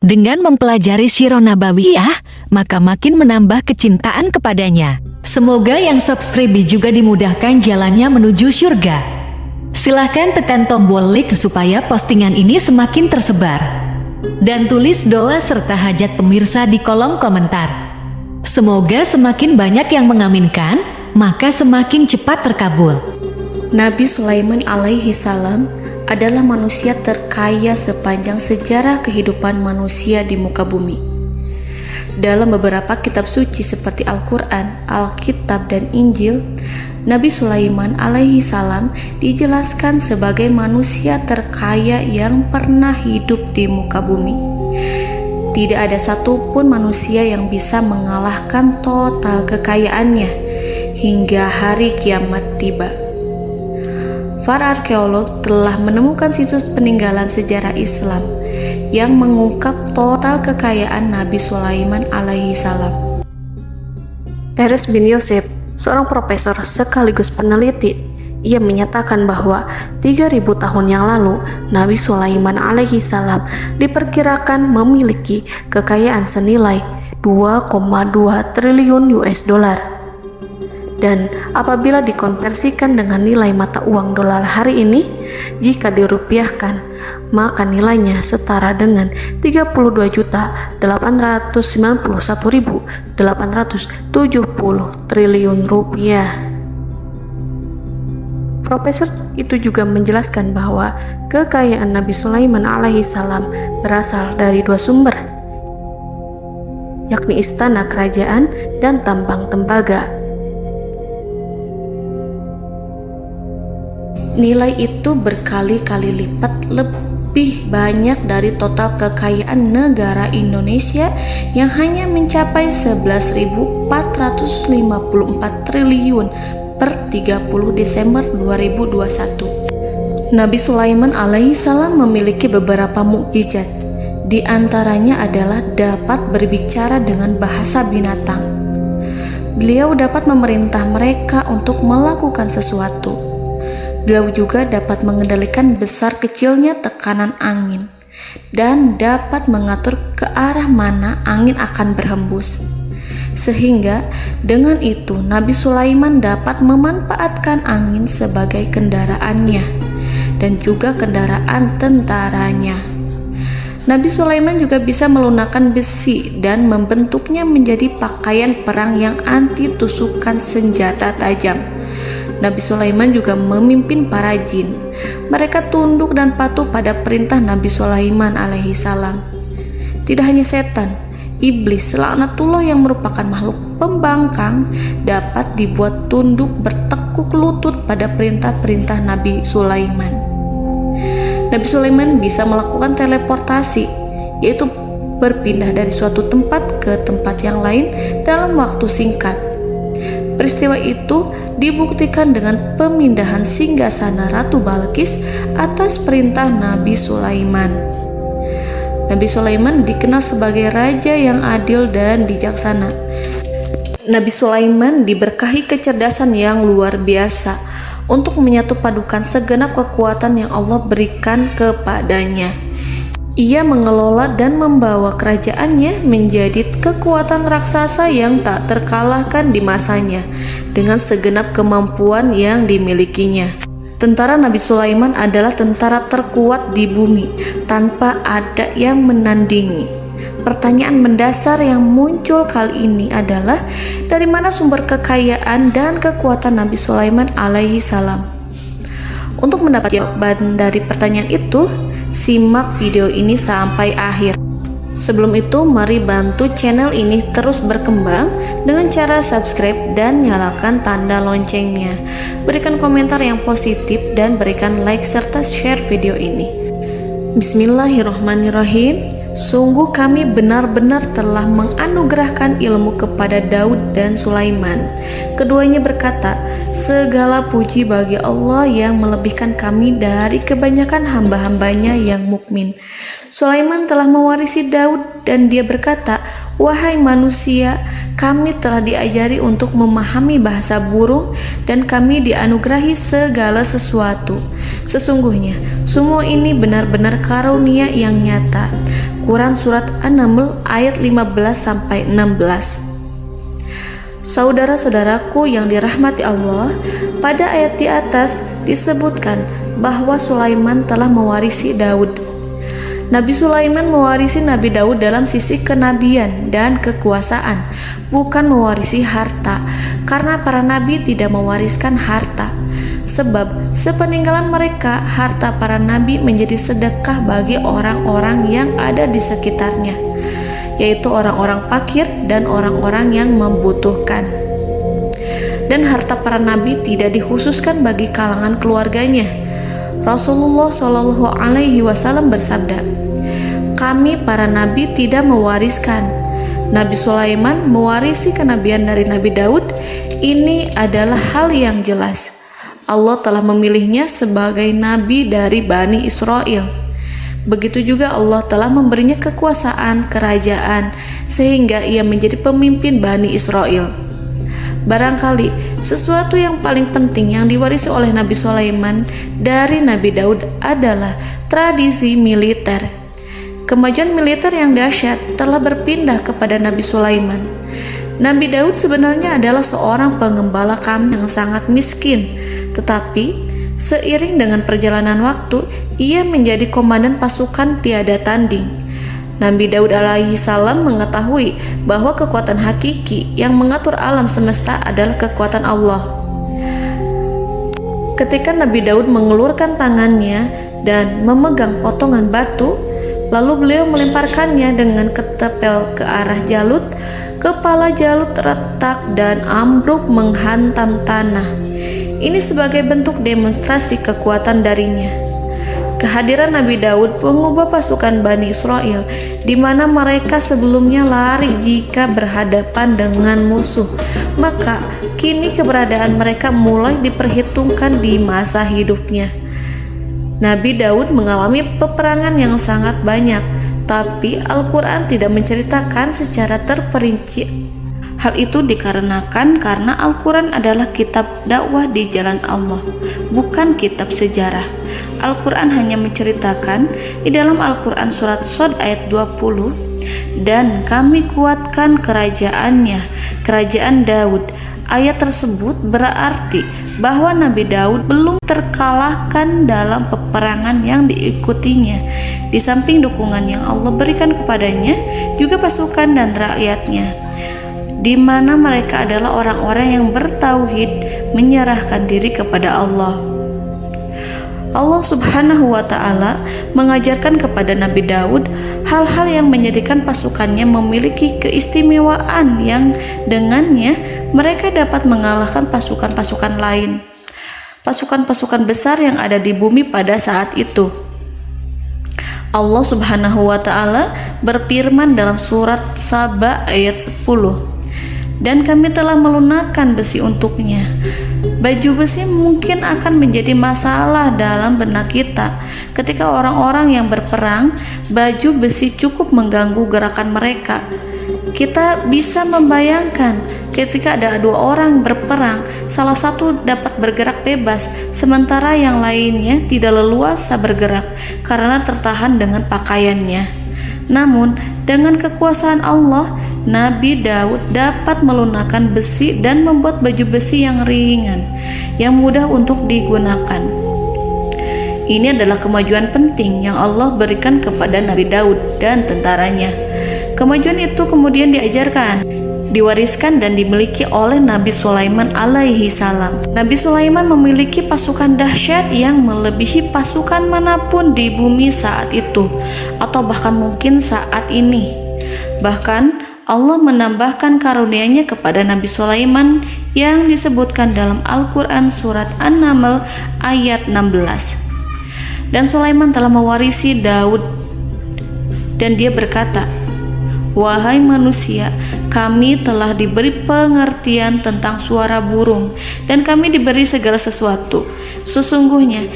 Dengan mempelajari Sirah Nabawiyah, maka makin menambah kecintaan kepadanya. Semoga yang subscribe juga dimudahkan jalannya menuju surga. Silahkan tekan tombol like supaya postingan ini semakin tersebar. Dan tulis doa serta hajat pemirsa di kolom komentar. Semoga semakin banyak yang mengaminkan, maka semakin cepat terkabul. Nabi Sulaiman alaihi salam adalah manusia terkaya sepanjang sejarah kehidupan manusia di muka bumi. Dalam beberapa kitab suci seperti Al-Quran, Alkitab, dan Injil, Nabi Sulaiman alaihi salam dijelaskan sebagai manusia terkaya yang pernah hidup di muka bumi. Tidak ada satupun manusia yang bisa mengalahkan total kekayaannya hingga hari kiamat tiba. Para arkeolog telah menemukan situs peninggalan sejarah Islam yang mengungkap total kekayaan Nabi Sulaiman alaihi salam. Erez bin Yosef, seorang profesor sekaligus peneliti, ia menyatakan bahwa 3.000 tahun yang lalu Nabi Sulaiman alaihi salam diperkirakan memiliki kekayaan senilai 2,2 triliun US dollar. Dan apabila dikonversikan dengan nilai mata uang dolar hari ini, jika dirupiahkan, maka nilainya setara dengan 32.891.870 triliun rupiah. Profesor itu juga menjelaskan bahwa kekayaan Nabi Sulaiman alaihi salam berasal dari dua sumber, yakni istana kerajaan dan tambang tembaga. Nilai itu berkali-kali lipat lebih banyak dari total kekayaan negara Indonesia yang hanya mencapai 11.454 triliun per 30 Desember 2021. Nabi Sulaiman alaihi salam memiliki beberapa mukjizat. Di antaranya adalah dapat berbicara dengan bahasa binatang. Beliau dapat memerintah mereka untuk melakukan sesuatu. Beliau juga dapat mengendalikan besar kecilnya tekanan angin dan dapat mengatur ke arah mana angin akan berhembus. Sehingga dengan itu Nabi Sulaiman dapat memanfaatkan angin sebagai kendaraannya dan juga kendaraan tentaranya. Nabi Sulaiman juga bisa melunakkan besi dan membentuknya menjadi pakaian perang yang anti tusukan senjata tajam. Nabi Sulaiman juga memimpin para jin. Mereka tunduk dan patuh pada perintah Nabi Sulaiman alaihi salam. Tidak hanya setan, iblis laknatullah yang merupakan makhluk pembangkang dapat dibuat tunduk bertekuk lutut pada perintah-perintah Nabi Sulaiman. Nabi Sulaiman bisa melakukan teleportasi, yaitu berpindah dari suatu tempat ke tempat yang lain dalam waktu singkat. Peristiwa itu dibuktikan dengan pemindahan singgasana Ratu Balqis atas perintah Nabi Sulaiman. Nabi Sulaiman dikenal sebagai raja yang adil dan bijaksana. Nabi Sulaiman diberkahi kecerdasan yang luar biasa untuk menyatu padukan segenap kekuatan yang Allah berikan kepadanya. Ia mengelola dan membawa kerajaannya menjadi kekuatan raksasa yang tak terkalahkan di masanya dengan segenap kemampuan yang dimilikinya. Tentara Nabi Sulaiman adalah tentara terkuat di bumi tanpa ada yang menandingi. Pertanyaan mendasar yang muncul kali ini adalah dari mana sumber kekayaan dan kekuatan Nabi Sulaiman alaihi salam? Untuk mendapat jawaban dari pertanyaan itu, simak video ini sampai akhir. Sebelum itu, mari bantu channel ini terus berkembang dengan cara subscribe dan nyalakan tanda loncengnya. Berikan komentar yang positif dan berikan like serta share video ini. Bismillahirrahmanirrahim. Sungguh kami benar-benar telah menganugerahkan ilmu kepada Daud dan Sulaiman. Keduanya berkata, segala puji bagi Allah yang melebihkan kami dari kebanyakan hamba-hambanya yang mukmin. Sulaiman telah mewarisi Daud dan dia berkata, "Wahai manusia, kami telah diajari untuk memahami bahasa burung dan kami dianugerahi segala sesuatu. Sesungguhnya semua ini benar-benar karunia yang nyata." Quran Surat An-Naml ayat 15-16. Saudara-saudaraku yang dirahmati Allah, pada ayat di atas disebutkan bahwa Sulaiman telah mewarisi Daud. Nabi Sulaiman mewarisi Nabi Daud dalam sisi kenabian dan kekuasaan, bukan mewarisi harta, karena para nabi tidak mewariskan harta. Sebab sepeninggalan mereka, harta para nabi menjadi sedekah bagi orang-orang yang ada di sekitarnya, yaitu orang-orang fakir dan orang-orang yang membutuhkan. Dan harta para nabi tidak dikhususkan bagi kalangan keluarganya. Rasulullah Shallallahu Alaihi Wasallam bersabda, "Kami para nabi tidak mewariskan. Nabi Sulaiman mewarisi kenabian dari Nabi Daud. Ini adalah hal yang jelas. Allah telah memilihnya sebagai nabi dari Bani Israel. Begitu juga Allah telah memberinya kekuasaan kerajaan sehingga ia menjadi pemimpin Bani Israel." Barangkali sesuatu yang paling penting yang diwarisi oleh Nabi Sulaiman dari Nabi Daud adalah tradisi militer. Kemajuan militer yang dahsyat telah berpindah kepada Nabi Sulaiman. Nabi Daud sebenarnya adalah seorang pengembala kambing yang sangat miskin, tetapi seiring dengan perjalanan waktu, ia menjadi komandan pasukan tiada tanding. Nabi Daud alaihi salam mengetahui bahwa kekuatan hakiki yang mengatur alam semesta adalah kekuatan Allah. Ketika Nabi Daud mengulurkan tangannya dan memegang potongan batu, lalu beliau melemparkannya dengan ketepel ke arah Jalut, kepala Jalut retak dan ambruk menghantam tanah. Ini sebagai bentuk demonstrasi kekuatan darinya. Kehadiran Nabi Daud mengubah pasukan Bani Israel, di mana mereka sebelumnya lari jika berhadapan dengan musuh. Maka kini keberadaan mereka mulai diperhitungkan di masa hidupnya. Nabi Daud mengalami peperangan yang sangat banyak, tapi Al-Quran tidak menceritakan secara terperinci. Hal itu dikarenakan karena Al-Quran adalah kitab dakwah di jalan Allah, bukan kitab sejarah. Al-Quran hanya menceritakan di dalam Al-Quran surat Shad ayat 20, "Dan kami kuatkan kerajaannya, kerajaan Daud." Ayat tersebut berarti bahwa Nabi Daud belum terkalahkan dalam peperangan yang diikutinya. Di samping dukungan yang Allah berikan kepadanya, juga pasukan dan rakyatnya, di mana mereka adalah orang-orang yang bertauhid, menyerahkan diri kepada Allah. Allah Subhanahu wa Ta'ala mengajarkan kepada Nabi Daud hal-hal yang menjadikan pasukannya memiliki keistimewaan yang dengannya mereka dapat mengalahkan pasukan-pasukan lain, pasukan-pasukan besar yang ada di bumi pada saat itu. Allah Subhanahu wa Ta'ala berfirman dalam surat Saba ayat 10, "Dan kami telah melunakkan besi untuknya." Baju besi mungkin akan menjadi masalah dalam benak kita. Ketika orang-orang yang berperang, baju besi cukup mengganggu gerakan mereka. Kita bisa membayangkan ketika ada dua orang berperang, salah satu dapat bergerak bebas, sementara yang lainnya tidak leluasa bergerak karena tertahan dengan pakaiannya. Namun, dengan kekuasaan Allah, Nabi Daud dapat melunakkan besi dan membuat baju besi yang ringan, yang mudah untuk digunakan. Ini adalah kemajuan penting yang Allah berikan kepada Nabi Daud dan tentaranya. Kemajuan itu kemudian diajarkan, diwariskan dan dimiliki oleh Nabi Sulaiman alaihi salam. Nabi Sulaiman memiliki pasukan dahsyat yang melebihi pasukan manapun di bumi saat itu, atau bahkan mungkin saat ini. Bahkan Allah menambahkan karunia-Nya kepada Nabi Sulaiman yang disebutkan dalam Al-Quran surat An-Naml ayat 16. "Dan Sulaiman telah mewarisi Daud, dan dia berkata, 'Wahai manusia, kami telah diberi pengertian tentang suara burung, dan kami diberi segala sesuatu. Sesungguhnya,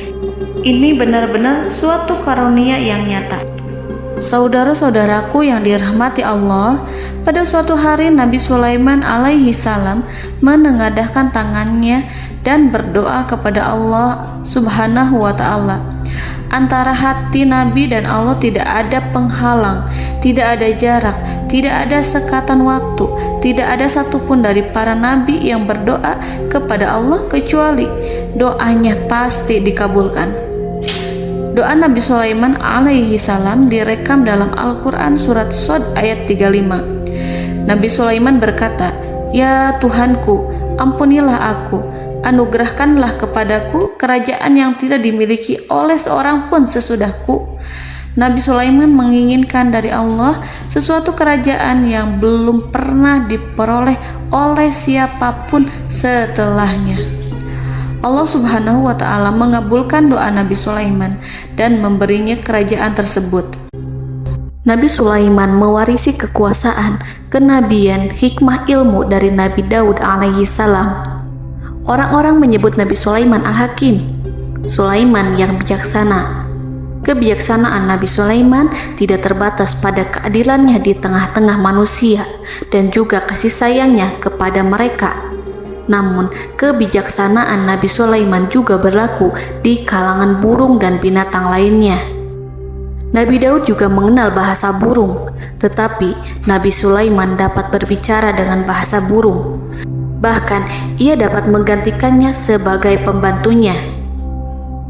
ini benar-benar suatu karunia yang nyata.'" Saudara-saudaraku yang dirahmati Allah, pada suatu hari Nabi Sulaiman alaihi salam menengadahkan tangannya dan berdoa kepada Allah Subhanahu wa ta'ala. Antara hati Nabi dan Allah tidak ada penghalang, tidak ada jarak, tidak ada sekatan waktu, tidak ada satupun dari para nabi yang berdoa kepada Allah kecuali doanya pasti dikabulkan. Doa Nabi Sulaiman alaihi salam direkam dalam Al-Quran surat Shad ayat 35. Nabi Sulaiman berkata, "Ya Tuhanku, ampunilah aku, anugerahkanlah kepadaku kerajaan yang tidak dimiliki oleh seorang pun sesudahku." Nabi Sulaiman menginginkan dari Allah sesuatu kerajaan yang belum pernah diperoleh oleh siapapun setelahnya. Allah Subhanahu wa ta'ala mengabulkan doa Nabi Sulaiman dan memberinya kerajaan tersebut. Nabi Sulaiman mewarisi kekuasaan, kenabian, hikmah ilmu dari Nabi Daud alaihi salam. Orang-orang menyebut Nabi Sulaiman Al-Hakim, Sulaiman yang bijaksana. Kebijaksanaan Nabi Sulaiman tidak terbatas pada keadilannya di tengah-tengah manusia dan juga kasih sayangnya kepada mereka. Namun, kebijaksanaan Nabi Sulaiman juga berlaku di kalangan burung dan binatang lainnya. Nabi Daud juga mengenal bahasa burung, tetapi Nabi Sulaiman dapat berbicara dengan bahasa burung. Bahkan, ia dapat menggantikannya sebagai pembantunya.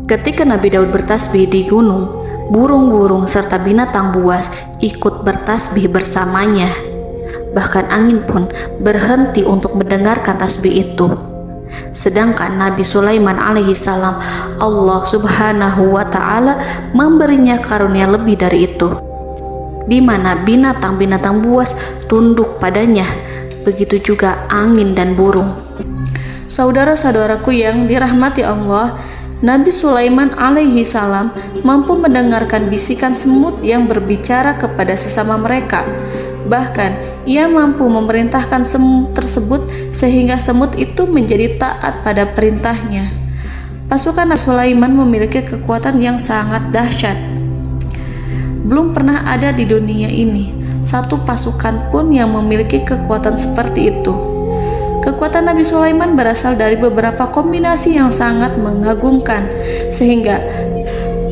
Ketika Nabi Daud bertasbih di gunung, burung-burung serta binatang buas ikut bertasbih bersamanya. Bahkan angin pun berhenti untuk mendengarkan tasbih itu. Sedangkan Nabi Sulaiman alaihi salam, Allah Subhanahu wa ta'ala memberinya karunia lebih dari itu, di mana binatang-binatang buas tunduk padanya, begitu juga angin dan burung. Saudara-saudaraku yang dirahmati Allah, Nabi Sulaiman alaihi salam mampu mendengarkan bisikan semut yang berbicara kepada sesama mereka. Bahkan ia mampu memerintahkan semut tersebut sehingga semut itu menjadi taat pada perintahnya. Pasukan Nabi Sulaiman memiliki kekuatan yang sangat dahsyat. Belum pernah ada di dunia ini satu pasukan pun yang memiliki kekuatan seperti itu. Kekuatan Nabi Sulaiman berasal dari beberapa kombinasi yang sangat mengagumkan, sehingga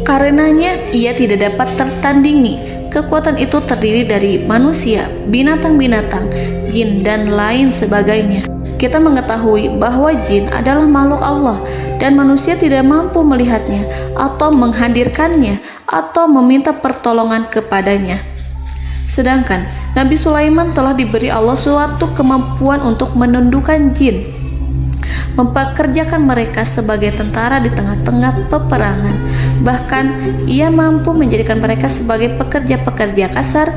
karenanya ia tidak dapat tertandingi. Kekuatan itu terdiri dari manusia, binatang-binatang, jin, dan lain sebagainya. Kita mengetahui bahwa jin adalah makhluk Allah dan manusia tidak mampu melihatnya atau menghadirkannya atau meminta pertolongan kepadanya. Sedangkan Nabi Sulaiman telah diberi Allah suatu kemampuan untuk menundukkan jin, mempekerjakan mereka sebagai tentara di tengah-tengah peperangan. Bahkan ia mampu menjadikan mereka sebagai pekerja-pekerja kasar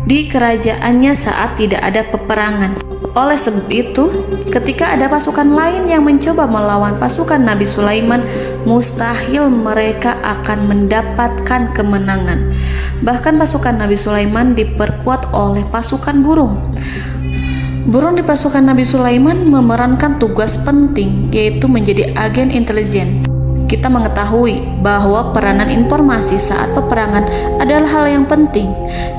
di kerajaannya saat tidak ada peperangan. Oleh sebab itu, ketika ada pasukan lain yang mencoba melawan pasukan Nabi Sulaiman, mustahil mereka akan mendapatkan kemenangan. Bahkan pasukan Nabi Sulaiman diperkuat oleh pasukan burung. Burung di pasukan Nabi Sulaiman memerankan tugas penting, yaitu menjadi agen intelijen. Kita mengetahui bahwa peranan informasi saat peperangan adalah hal yang penting.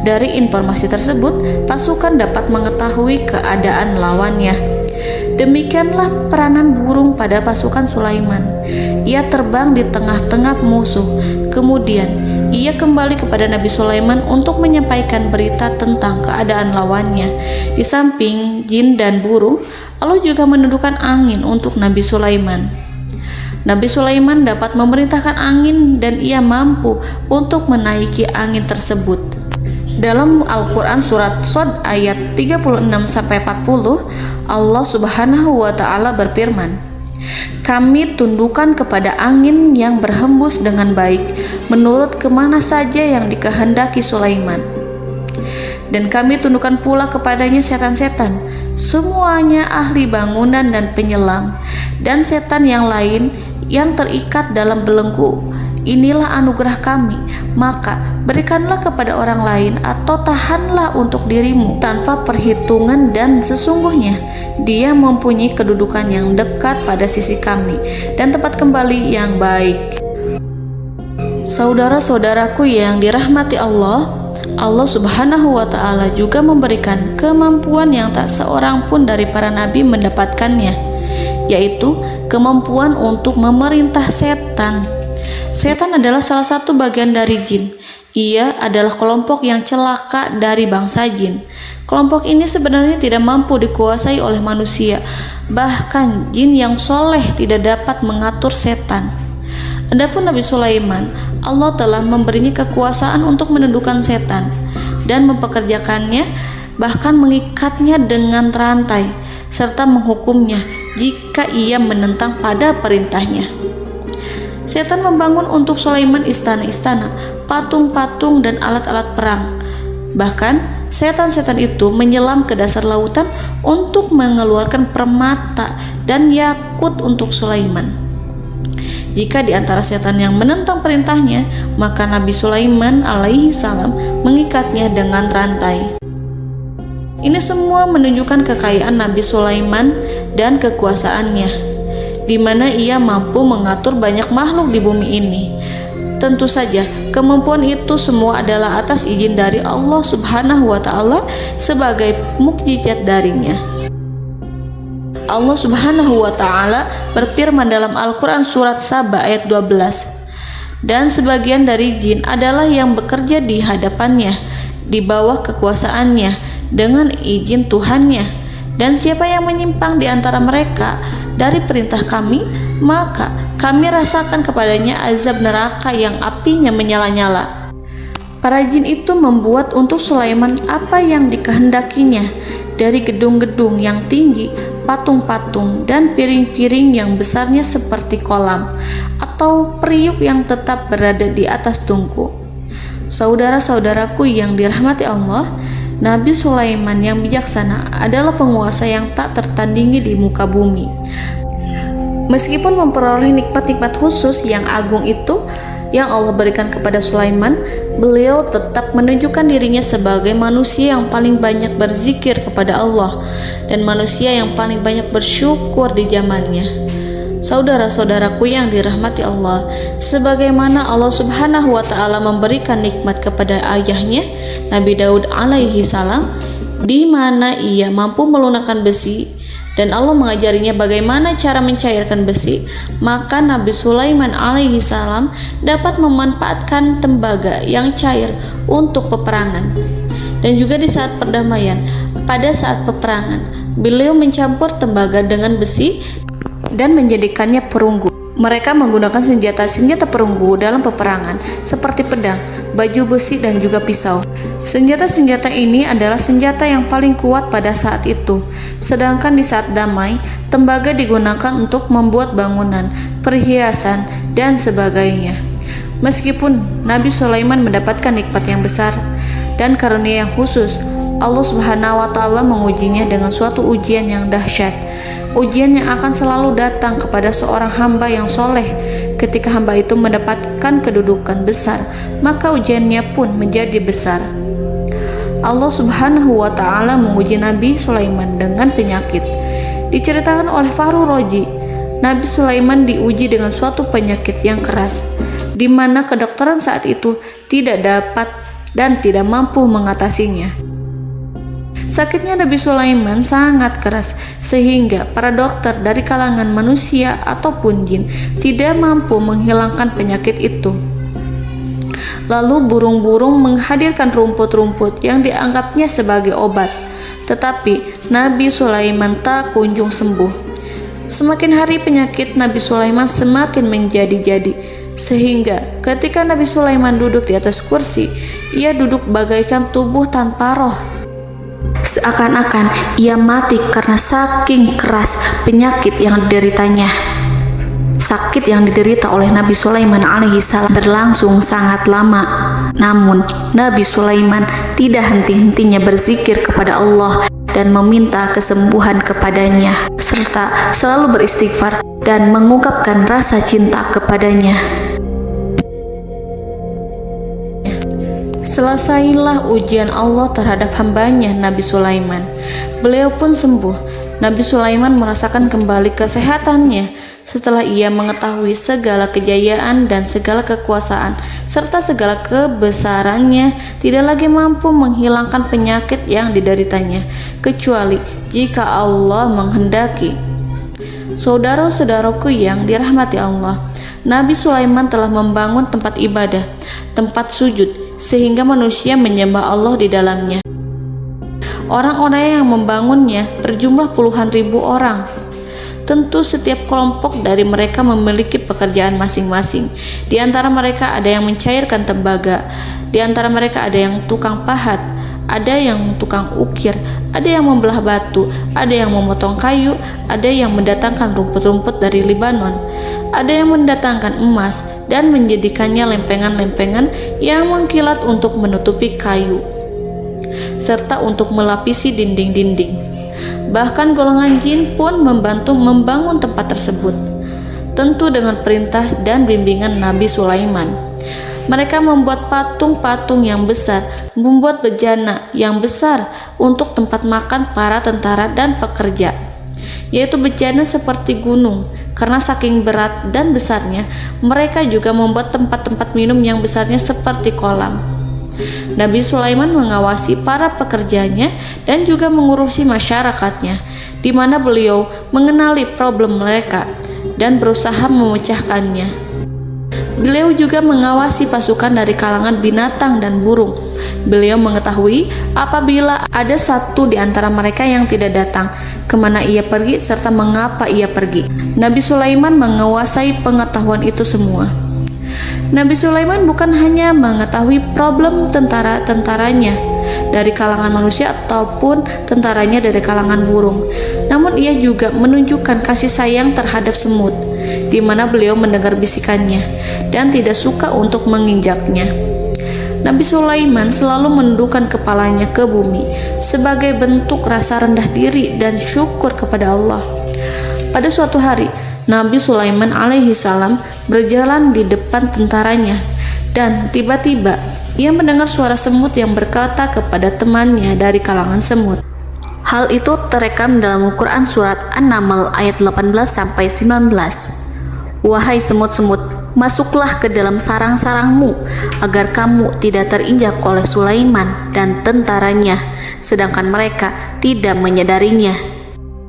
Dari informasi tersebut, pasukan dapat mengetahui keadaan lawannya. Demikianlah peranan burung pada pasukan Sulaiman. Ia terbang di tengah-tengah musuh. Kemudian, ia kembali kepada Nabi Sulaiman untuk menyampaikan berita tentang keadaan lawannya. Di samping jin dan burung, Allah juga menundukkan angin untuk Nabi Sulaiman. Nabi Sulaiman dapat memerintahkan angin dan ia mampu untuk menaiki angin tersebut. Dalam Al-Quran surat Shad ayat 36-40, Allah Subhanahu wa ta'ala berfirman, "Kami tundukkan kepada angin yang berhembus dengan baik menurut kemana saja yang dikehendaki Sulaiman. Dan kami tundukkan pula kepadanya setan-setan, semuanya ahli bangunan dan penyelam, dan setan yang lain yang terikat dalam belenggu. Inilah anugerah kami, maka berikanlah kepada orang lain atau tahanlah untuk dirimu tanpa perhitungan, dan sesungguhnya dia mempunyai kedudukan yang dekat pada sisi kami dan tempat kembali yang baik." Saudara-saudaraku yang dirahmati Allah, Allah Subhanahu wa Ta'ala juga memberikan kemampuan yang tak seorang pun dari para nabi mendapatkannya, yaitu kemampuan untuk memerintah setan. Setan adalah salah satu bagian dari jin. Ia adalah kelompok yang celaka dari bangsa jin. Kelompok ini sebenarnya tidak mampu dikuasai oleh manusia. Bahkan jin yang soleh tidak dapat mengatur setan. Adapun Nabi Sulaiman, Allah telah memberinya kekuasaan untuk menundukkan setan dan mempekerjakannya, bahkan mengikatnya dengan rantai serta menghukumnya jika ia menentang pada perintahnya. Setan membangun untuk Sulaiman istana-istana, patung-patung dan alat-alat perang. Bahkan setan-setan itu menyelam ke dasar lautan untuk mengeluarkan permata dan yakut untuk Sulaiman. Jika di antara setan yang menentang perintahnya, maka Nabi Sulaiman alaihi salam mengikatnya dengan rantai. Ini semua menunjukkan kekayaan Nabi Sulaiman dan kekuasaannya, di mana ia mampu mengatur banyak makhluk di bumi ini. Tentu saja, kemampuan itu semua adalah atas izin dari Allah Subhanahu wa Ta'ala sebagai mukjizat darinya. Allah Subhanahu wa Ta'ala berfirman dalam Al-Quran surat Saba ayat 12, dan sebagian dari jin adalah yang bekerja di hadapannya di bawah kekuasaannya dengan izin Tuhannya, dan siapa yang menyimpang di antara mereka dari perintah kami, maka kami rasakan kepadanya azab neraka yang apinya menyala-nyala. Para jin itu membuat untuk Sulaiman apa yang dikehendakinya, dari gedung-gedung yang tinggi, patung-patung, dan piring-piring yang besarnya seperti kolam, atau periuk yang tetap berada di atas tungku. Saudara-saudaraku yang dirahmati Allah, Nabi Sulaiman yang bijaksana adalah penguasa yang tak tertandingi di muka bumi. Meskipun memperoleh nikmat-nikmat khusus yang agung itu yang Allah berikan kepada Sulaiman, beliau tetap menunjukkan dirinya sebagai manusia yang paling banyak berzikir kepada Allah dan manusia yang paling banyak bersyukur di zamannya. Saudara-saudaraku yang dirahmati Allah, sebagaimana Allah Subhanahu wa Ta'ala memberikan nikmat kepada ayahnya Nabi Daud alaihi salam, di mana ia mampu melunakkan besi, dan Allah mengajarinya bagaimana cara mencairkan besi, maka Nabi Sulaiman alaihi salam dapat memanfaatkan tembaga yang cair untuk peperangan. Dan juga di saat perdamaian, pada saat peperangan, beliau mencampur tembaga dengan besi dan menjadikannya perunggu. Mereka menggunakan senjata-senjata perunggu dalam peperangan seperti pedang, baju besi, dan juga pisau. Senjata-senjata ini adalah senjata yang paling kuat pada saat itu. Sedangkan di saat damai, tembaga digunakan untuk membuat bangunan, perhiasan, dan sebagainya. Meskipun Nabi Sulaiman mendapatkan nikmat yang besar dan karunia yang khusus, Allah Subhanahu wa Ta'ala mengujinya dengan suatu ujian yang dahsyat. Ujian yang akan selalu datang kepada seorang hamba yang soleh. Ketika hamba itu mendapatkan kedudukan besar, maka ujiannya pun menjadi besar. Allah Subhanahu wa Ta'ala menguji Nabi Sulaiman dengan penyakit. Diceritakan oleh Fahru Roji, Nabi Sulaiman diuji dengan suatu penyakit yang keras, di mana kedokteran saat itu tidak dapat dan tidak mampu mengatasinya. Sakitnya Nabi Sulaiman sangat keras sehingga para dokter dari kalangan manusia ataupun jin tidak mampu menghilangkan penyakit itu. Lalu burung-burung menghadirkan rumput-rumput yang dianggapnya sebagai obat, tetapi Nabi Sulaiman tak kunjung sembuh. Semakin hari penyakit Nabi Sulaiman semakin menjadi-jadi, sehingga ketika Nabi Sulaiman duduk di atas kursi, ia duduk bagaikan tubuh tanpa roh. Seakan-akan ia mati karena saking keras penyakit yang dideritanya. Sakit yang diderita oleh Nabi Sulaiman alaihi salam berlangsung sangat lama. Namun Nabi Sulaiman tidak henti-hentinya berzikir kepada Allah dan meminta kesembuhan kepadanya, serta selalu beristighfar dan mengungkapkan rasa cinta kepadanya. Selesailah ujian Allah terhadap hambanya Nabi Sulaiman. Beliau pun sembuh Nabi Sulaiman merasakan kembali kesehatannya setelah ia mengetahui segala kejayaan dan segala kekuasaan serta segala kebesarannya tidak lagi mampu menghilangkan penyakit yang dideritanya kecuali jika Allah menghendaki. Saudara-saudaraku yang dirahmati Allah, Nabi Sulaiman telah membangun tempat ibadah, tempat sujud, sehingga manusia menyembah Allah di dalamnya. Orang-orang yang membangunnya berjumlah puluhan ribu orang. Tentu setiap kelompok dari mereka memiliki pekerjaan masing-masing. Di antara mereka ada yang mencairkan tembaga, di antara mereka ada yang tukang pahat, ada yang tukang ukir, ada yang membelah batu, ada yang memotong kayu, ada yang mendatangkan rumput-rumput dari Libanon, ada yang mendatangkan emas dan menjadikannya lempengan-lempengan yang mengkilat untuk menutupi kayu serta untuk melapisi dinding-dinding. Bahkan golongan jin pun membantu membangun tempat tersebut, tentu dengan perintah dan bimbingan Nabi Sulaiman. Mereka membuat patung-patung yang besar, membuat bejana yang besar untuk tempat makan para tentara dan pekerja, yaitu bejana seperti gunung. Karena saking berat dan besarnya, mereka juga membuat tempat-tempat minum yang besarnya seperti kolam. Nabi Sulaiman mengawasi para pekerjanya dan juga mengurusi masyarakatnya, di mana beliau mengenali problem mereka dan berusaha memecahkannya. Beliau juga mengawasi pasukan dari kalangan binatang dan burung. Beliau mengetahui apabila ada satu di antara mereka yang tidak datang, kemana ia pergi serta mengapa ia pergi. Nabi Sulaiman menguasai pengetahuan itu semua. Nabi Sulaiman bukan hanya mengetahui problem tentara-tentaranya dari kalangan manusia ataupun tentaranya dari kalangan burung, namun ia juga menunjukkan kasih sayang terhadap semut, di mana beliau mendengar bisikannya dan tidak suka untuk menginjaknya. Nabi Sulaiman selalu menundukkan kepalanya ke bumi sebagai bentuk rasa rendah diri dan syukur kepada Allah. Pada suatu hari, Nabi Sulaiman alaihi salam berjalan di depan tentaranya dan tiba-tiba ia mendengar suara semut yang berkata kepada temannya dari kalangan semut. Hal itu terekam dalam Al-Quran surat An-Naml ayat 18-19. Wahai semut-semut, masuklah ke dalam sarang-sarangmu agar kamu tidak terinjak oleh Sulaiman dan tentaranya, sedangkan mereka tidak menyadarinya.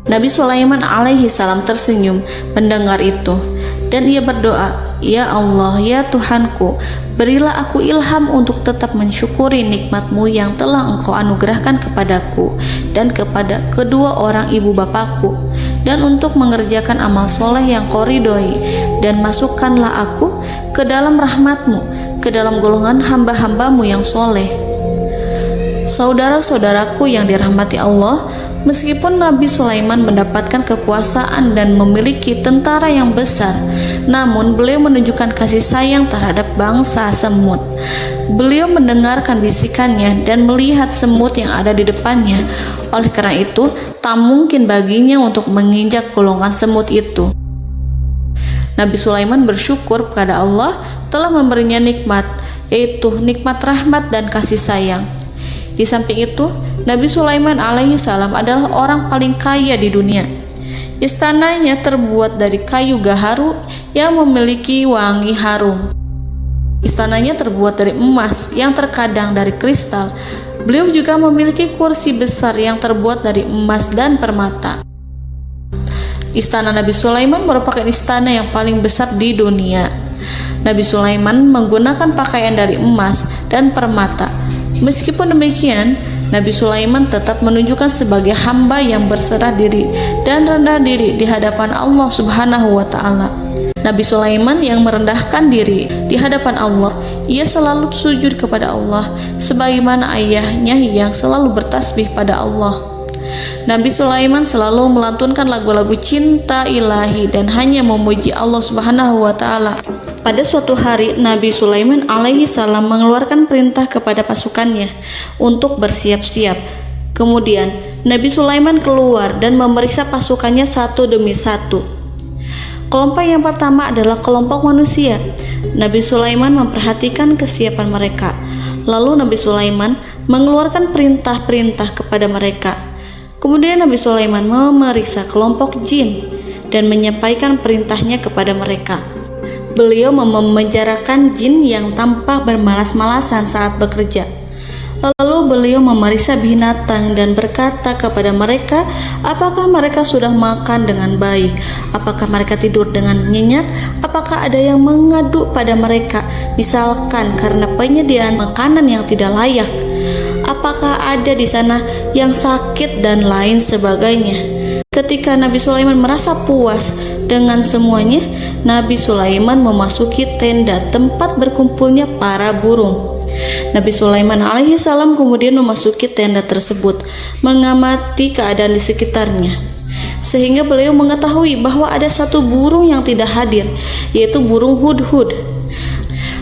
Nabi Sulaiman alaihi salam tersenyum mendengar itu dan ia berdoa, "Ya Allah, ya Tuhanku, berilah aku ilham untuk tetap mensyukuri nikmat-Mu yang telah Engkau anugerahkan kepadaku dan kepada kedua orang ibu bapakku, dan untuk mengerjakan amal soleh yang Kau ridhoi, dan masukkanlah aku ke dalam rahmat-Mu, ke dalam golongan hamba-hamba-Mu yang soleh." Saudara-saudaraku yang dirahmati Allah, meskipun Nabi Sulaiman mendapatkan kekuasaan dan memiliki tentara yang besar, namun beliau menunjukkan kasih sayang terhadap bangsa semut. Beliau mendengarkan bisikannya dan melihat semut yang ada di depannya. Oleh karena itu, tak mungkin baginya untuk menginjak golongan semut itu. Nabi Sulaiman bersyukur kepada Allah telah memberinya nikmat, yaitu nikmat rahmat dan kasih sayang. Di samping itu, Nabi Sulaiman alaihi salam adalah orang paling kaya di dunia. Istananya terbuat dari kayu gaharu yang memiliki wangi harum. Istananya terbuat dari emas yang terkadang dari kristal. Beliau juga memiliki kursi besar yang terbuat dari emas dan permata. Istana Nabi Sulaiman merupakan istana yang paling besar di dunia. Nabi Sulaiman menggunakan pakaian dari emas dan permata. Meskipun demikian, Nabi Sulaiman tetap menunjukkan sebagai hamba yang berserah diri dan rendah diri di hadapan Allah Subhanahu wa Ta'ala. Nabi Sulaiman yang merendahkan diri di hadapan Allah, ia selalu sujud kepada Allah sebagaimana ayahnya yang selalu bertasbih pada Allah. Nabi Sulaiman selalu melantunkan lagu-lagu cinta ilahi dan hanya memuji Allah Subhanahu wa Ta'ala. Pada suatu hari, Nabi Sulaiman alaihi salam mengeluarkan perintah kepada pasukannya untuk bersiap-siap. Kemudian, Nabi Sulaiman keluar dan memeriksa pasukannya satu demi satu. Kelompok yang pertama adalah kelompok manusia. Nabi Sulaiman memperhatikan kesiapan mereka. Lalu Nabi Sulaiman mengeluarkan perintah-perintah kepada mereka. Kemudian Nabi Sulaiman memeriksa kelompok jin dan menyampaikan perintahnya kepada mereka. Beliau memenjarakan jin yang tampak bermalas-malasan saat bekerja. Lalu beliau memeriksa binatang dan berkata kepada mereka, apakah mereka sudah makan dengan baik? Apakah mereka tidur dengan nyenyak? Apakah ada yang mengadu pada mereka, misalkan karena penyediaan makanan yang tidak layak? Apakah ada di sana yang sakit dan lain sebagainya? Ketika Nabi Sulaiman merasa puas dengan semuanya, Nabi Sulaiman memasuki tenda tempat berkumpulnya para burung. Nabi Sulaiman alaihissalam kemudian memasuki tenda tersebut, mengamati keadaan di sekitarnya, sehingga beliau mengetahui bahwa ada satu burung yang tidak hadir, yaitu burung hudhud.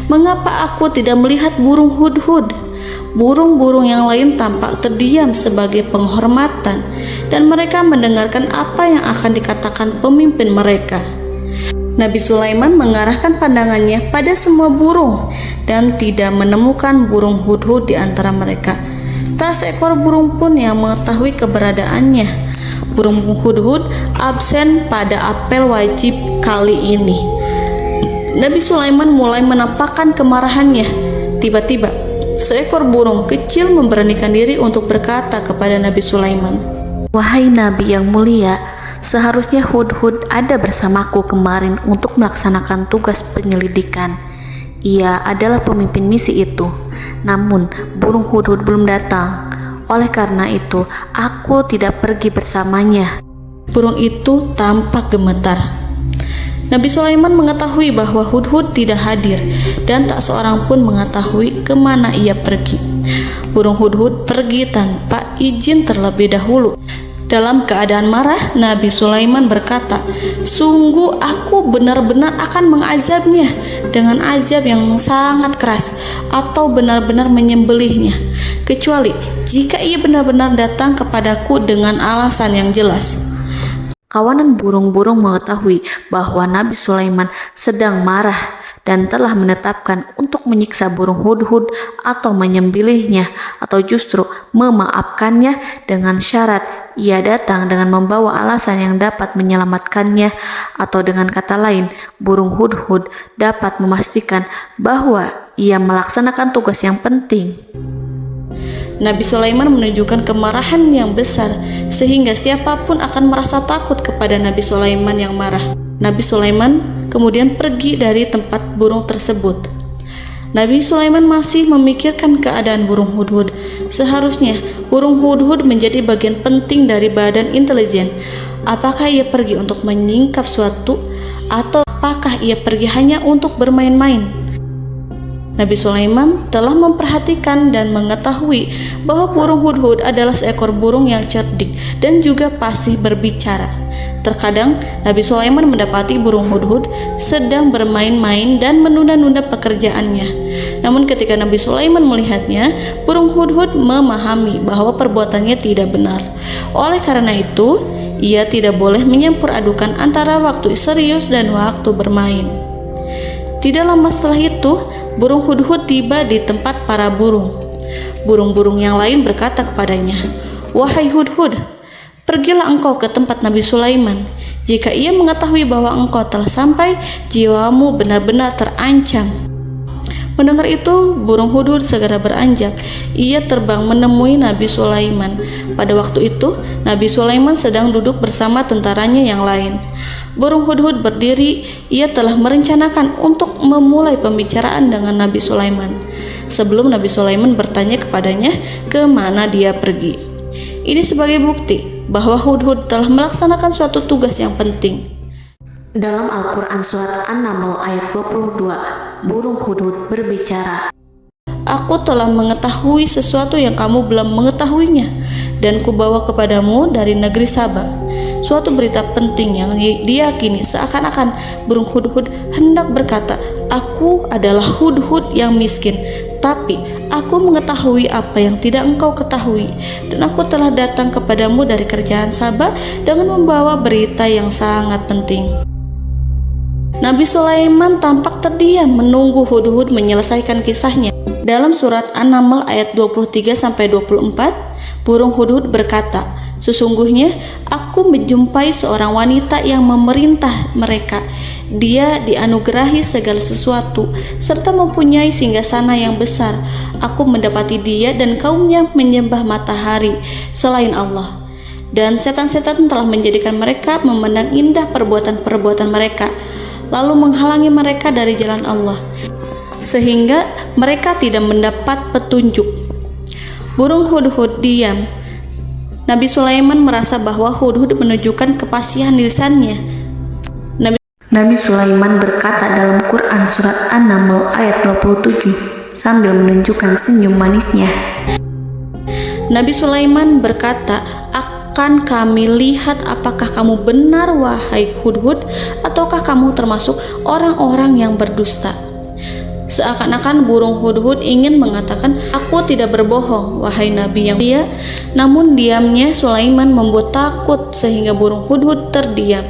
Mengapa aku tidak melihat burung hudhud? Burung-burung yang lain tampak terdiam sebagai penghormatan, dan mereka mendengarkan apa yang akan dikatakan pemimpin mereka. Nabi Sulaiman mengarahkan pandangannya pada semua burung dan tidak menemukan burung hudhud di antara mereka. Tak seekor burung pun yang mengetahui keberadaannya. Burung hudhud absen pada apel wajib kali ini. Nabi Sulaiman mulai menampakkan kemarahannya. Tiba-tiba, seekor burung kecil memberanikan diri untuk berkata kepada Nabi Sulaiman, Wahai Nabi yang mulia, seharusnya Hudhud ada bersamaku kemarin untuk melaksanakan tugas penyelidikan. Ia adalah pemimpin misi itu. Namun, burung Hudhud belum datang. Oleh karena itu, aku tidak pergi bersamanya. Burung itu tampak gemetar. Nabi Sulaiman mengetahui bahwa Hudhud tidak hadir dan tak seorang pun mengetahui kemana ia pergi. Burung hudhud pergi tanpa izin terlebih dahulu. Dalam keadaan marah, Nabi Sulaiman berkata, "Sungguh aku benar-benar akan mengazabnya dengan azab yang sangat keras atau benar-benar menyembelihnya, kecuali jika ia benar-benar datang kepadaku dengan alasan yang jelas." Kawanan burung-burung mengetahui bahwa Nabi Sulaiman sedang marah dan telah menetapkan untuk menyiksa burung hudhud atau menyembelihnya atau justru memaafkannya dengan syarat ia datang dengan membawa alasan yang dapat menyelamatkannya, atau dengan kata lain, burung hudhud dapat memastikan bahwa ia melaksanakan tugas yang penting. Nabi Sulaiman menunjukkan kemarahan yang besar sehingga siapapun akan merasa takut kepada Nabi Sulaiman yang marah. Nabi Sulaiman kemudian pergi dari tempat burung tersebut. Nabi Sulaiman masih memikirkan keadaan burung hudhud. Seharusnya burung hudhud menjadi bagian penting dari badan intelijen. Apakah ia pergi untuk menyingkap suatu, atau apakah ia pergi hanya untuk bermain-main? Nabi Sulaiman telah memperhatikan dan mengetahui bahwa burung hudhud adalah seekor burung yang cerdik dan juga fasih berbicara. Terkadang Nabi Sulaiman mendapati burung hudhud sedang bermain-main dan menunda-nunda pekerjaannya. Namun ketika Nabi Sulaiman melihatnya, burung hudhud memahami bahwa perbuatannya tidak benar. Oleh karena itu, ia tidak boleh menyampur adukan antara waktu serius dan waktu bermain. Tidak lama setelah itu, burung hudhud tiba di tempat para burung. Burung-burung yang lain berkata kepadanya, "Wahai hudhud, pergilah engkau ke tempat Nabi Sulaiman. Jika ia mengetahui bahwa engkau telah sampai, jiwamu benar-benar terancam." Mendengar itu, burung hudhud segera beranjak. Ia terbang menemui Nabi Sulaiman. Pada waktu itu, Nabi Sulaiman sedang duduk bersama tentaranya yang lain. Burung hudhud berdiri. Ia telah merencanakan untuk memulai pembicaraan dengan Nabi Sulaiman sebelum Nabi Sulaiman bertanya kepadanya kemana dia pergi. Ini sebagai bukti bahwa hudhud telah melaksanakan suatu tugas yang penting. Dalam Al-Quran Surat An-Naml ayat 22, burung hudhud berbicara, "Aku telah mengetahui sesuatu yang kamu belum mengetahuinya, dan kubawa kepadamu dari negeri Saba suatu berita penting yang diyakini seakan-akan burung hudhud hendak berkata, 'Aku adalah hudhud yang miskin, tapi aku mengetahui apa yang tidak engkau ketahui, dan aku telah datang kepadamu dari kerajaan Saba dengan membawa berita yang sangat penting.'" Nabi Sulaiman tampak terdiam menunggu hudhud menyelesaikan kisahnya. Dalam surat An-Naml ayat 23-24, burung hudhud berkata, Sesungguhnya aku menjumpai seorang wanita yang memerintah mereka. Dia dianugerahi segala sesuatu serta mempunyai singgasana yang besar. Aku mendapati dia dan kaumnya menyembah matahari selain Allah, dan setan-setan telah menjadikan mereka memandang indah perbuatan-perbuatan mereka, lalu menghalangi mereka dari jalan Allah, sehingga mereka tidak mendapat petunjuk. Burung hudhud diam. Nabi Sulaiman merasa bahwa hudhud menunjukkan kepasihan lisannya. Nabi Sulaiman berkata dalam Quran surat An-Naml ayat 27 sambil menunjukkan senyum manisnya. Nabi Sulaiman berkata, "Akan kami lihat apakah kamu benar wahai hudhud, ataukah kamu termasuk orang-orang yang berdusta." Seakan-akan burung hudhud ingin mengatakan, "Aku tidak berbohong, wahai Nabi yang mulia." Namun diamnya Sulaiman membuat takut sehingga burung hudhud terdiam.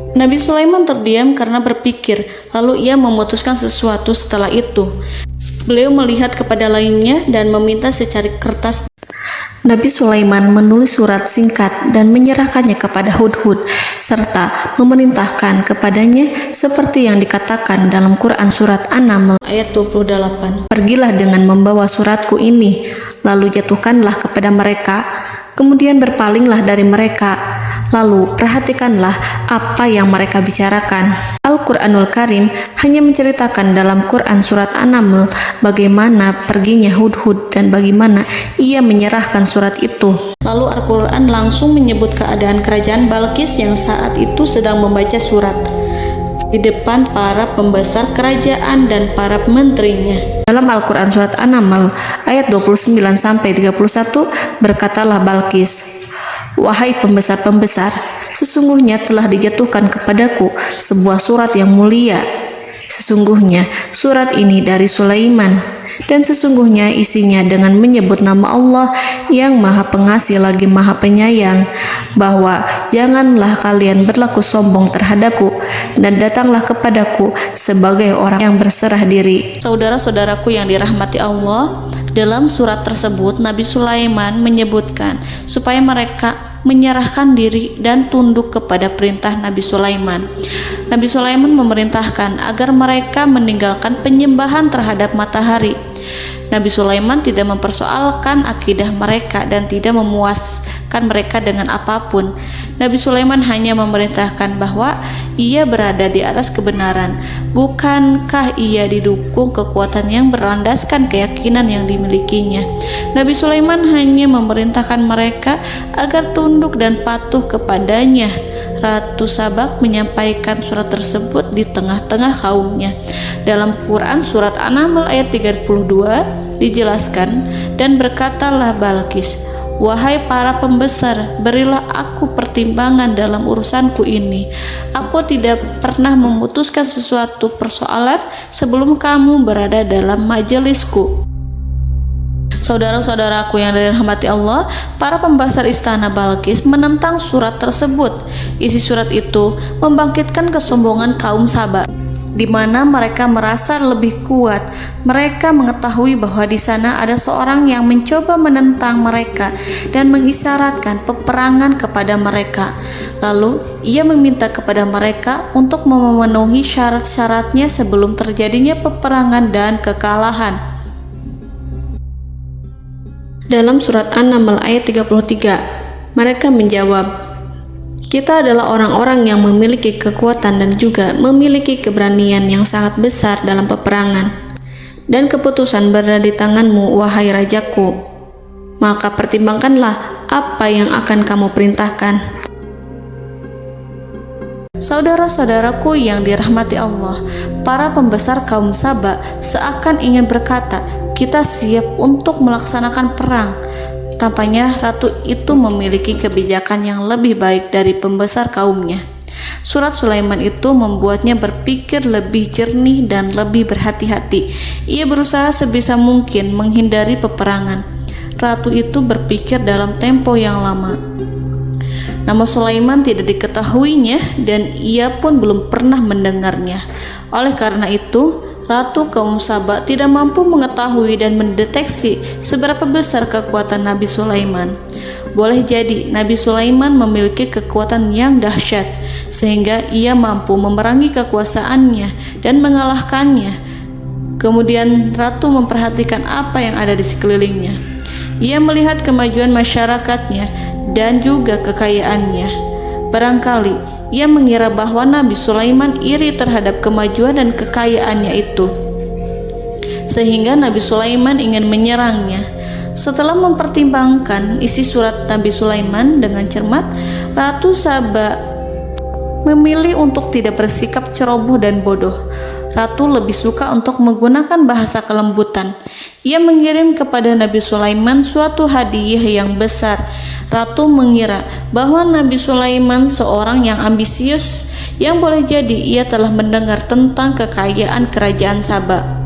Nabi Sulaiman terdiam karena berpikir, lalu ia memutuskan sesuatu setelah itu. Beliau melihat kepada lainnya dan meminta secari kertas. Nabi Sulaiman menulis surat singkat dan menyerahkannya kepada hudhud, serta memerintahkan kepadanya seperti yang dikatakan dalam Quran surat An-Naml ayat 28. "Pergilah dengan membawa suratku ini, lalu jatuhkanlah kepada mereka, kemudian berpalinglah dari mereka, lalu perhatikanlah apa yang mereka bicarakan." Al-Quranul Karim hanya menceritakan dalam Quran surat An-Naml bagaimana perginya hudhud dan bagaimana ia menyerahkan surat itu. Lalu Al-Quran langsung menyebut keadaan kerajaan Balqis yang saat itu sedang membaca surat di depan para pembesar kerajaan dan para menterinya. Dalam Al-Quran surat An-Naml ayat 29-31 berkatalah Balqis, "Wahai pembesar-pembesar, sesungguhnya telah dijatuhkan kepadaku sebuah surat yang mulia. Sesungguhnya surat ini dari Sulaiman, dan sesungguhnya isinya dengan menyebut nama Allah yang Maha Pengasih lagi Maha Penyayang, bahwa janganlah kalian berlaku sombong terhadapku, dan datanglah kepadaku sebagai orang yang berserah diri." Saudara-saudaraku yang dirahmati Allah, dalam surat tersebut Nabi Sulaiman menyebutkan supaya mereka menyerahkan diri dan tunduk kepada perintah Nabi Sulaiman. Nabi Sulaiman memerintahkan agar mereka meninggalkan penyembahan terhadap matahari. Nabi Sulaiman tidak mempersoalkan akidah mereka dan tidak memuaskan mereka dengan apapun. Nabi Sulaiman hanya memerintahkan bahwa ia berada di atas kebenaran. Bukankah ia didukung kekuatan yang berlandaskan keyakinan yang dimilikinya? Nabi Sulaiman hanya memerintahkan mereka agar tunduk dan patuh kepadanya. Ratu Sabak menyampaikan surat tersebut di tengah-tengah kaumnya. Dalam Quran surat An-Naml ayat 32 dijelaskan, "Dan berkatalah Balqis, wahai para pembesar, berilah aku pertimbangan dalam urusanku ini. Aku tidak pernah memutuskan sesuatu persoalan sebelum kamu berada dalam majelisku." Saudara-saudaraku yang dirahmati Allah, para pembesar istana Balqis menentang surat tersebut. Isi surat itu membangkitkan kesombongan kaum Sabak, di mana mereka merasa lebih kuat. Mereka mengetahui bahwa di sana ada seorang yang mencoba menentang mereka dan mengisyaratkan peperangan kepada mereka. Lalu ia meminta kepada mereka untuk memenuhi syarat-syaratnya sebelum terjadinya peperangan dan kekalahan. Dalam surat An-Naml ayat 33, mereka menjawab, "Kita adalah orang-orang yang memiliki kekuatan dan juga memiliki keberanian yang sangat besar dalam peperangan. Dan keputusan berada di tanganmu, wahai rajaku. Maka pertimbangkanlah apa yang akan kamu perintahkan." Saudara-saudaraku yang dirahmati Allah, para pembesar kaum Sabak seakan ingin berkata, "Kita siap untuk melaksanakan perang." Tampaknya ratu itu memiliki kebijakan yang lebih baik dari pembesar kaumnya. Surat Sulaiman itu membuatnya berpikir lebih jernih dan lebih berhati-hati. Ia berusaha sebisa mungkin menghindari peperangan. Ratu itu berpikir dalam tempo yang lama. Nama Sulaiman tidak diketahuinya dan ia pun belum pernah mendengarnya. Oleh karena itu, Ratu kaum Sabak tidak mampu mengetahui dan mendeteksi seberapa besar kekuatan Nabi Sulaiman. boleh jadi Nabi Sulaiman memiliki kekuatan yang dahsyat, sehingga ia mampu memerangi kekuasaannya dan mengalahkannya. Kemudian ratu memperhatikan apa yang ada di sekelilingnya. Ia melihat kemajuan masyarakatnya dan juga kekayaannya. Barangkali ia mengira bahwa Nabi Sulaiman iri terhadap kemajuan dan kekayaannya itu, sehingga Nabi Sulaiman ingin menyerangnya. Setelah mempertimbangkan isi surat Nabi Sulaiman dengan cermat, Ratu Saba memilih untuk tidak bersikap ceroboh dan bodoh. Ratu lebih suka untuk menggunakan bahasa kelembutan. Ia mengirim kepada Nabi Sulaiman suatu hadiah yang besar. Ratu mengira bahwa Nabi Sulaiman seorang yang ambisius, yang boleh jadi ia telah mendengar tentang kekayaan kerajaan Saba.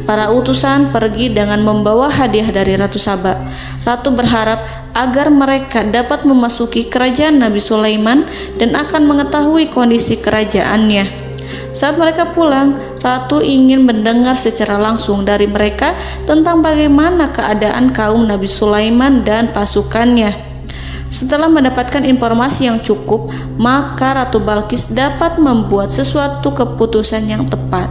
Para utusan pergi dengan membawa hadiah dari Ratu Saba. Ratu berharap agar mereka dapat memasuki kerajaan Nabi Sulaiman dan akan mengetahui kondisi kerajaannya. Saat mereka pulang, Ratu ingin mendengar secara langsung dari mereka tentang bagaimana keadaan kaum Nabi Sulaiman dan pasukannya. Setelah mendapatkan informasi yang cukup, maka Ratu Balqis dapat membuat sesuatu keputusan yang tepat.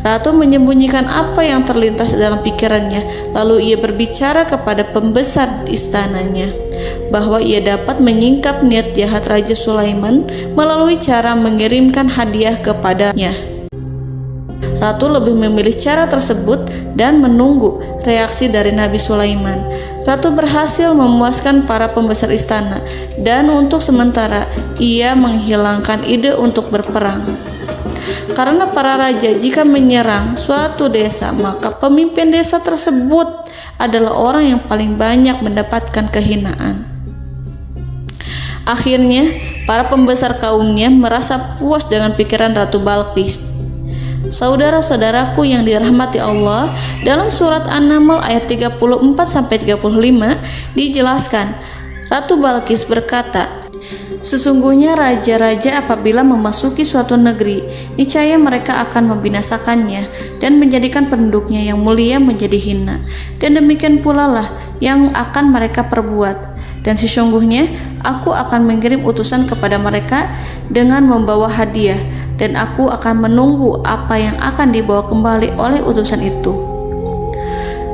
Ratu menyembunyikan apa yang terlintas dalam pikirannya, lalu ia berbicara kepada pembesar istananya bahwa ia dapat menyingkap niat jahat Raja Sulaiman melalui cara mengirimkan hadiah kepadanya. Ratu lebih memilih cara tersebut dan menunggu reaksi dari Nabi Sulaiman. Ratu berhasil memuaskan para pembesar istana, dan untuk sementara ia menghilangkan ide untuk berperang. Karena para raja jika menyerang suatu desa, maka pemimpin desa tersebut adalah orang yang paling banyak mendapatkan kehinaan. Akhirnya, para pembesar kaumnya merasa puas dengan pikiran Ratu Balqis. Saudara-saudaraku yang dirahmati Allah, dalam surat An-Naml ayat 34-35 dijelaskan, Ratu Balqis berkata, "Sesungguhnya raja-raja apabila memasuki suatu negeri, niscaya mereka akan membinasakannya dan menjadikan penduduknya yang mulia menjadi hina. Dan demikian pula lah yang akan mereka perbuat. Dan sesungguhnya aku akan mengirim utusan kepada mereka dengan membawa hadiah, dan aku akan menunggu apa yang akan dibawa kembali oleh utusan itu."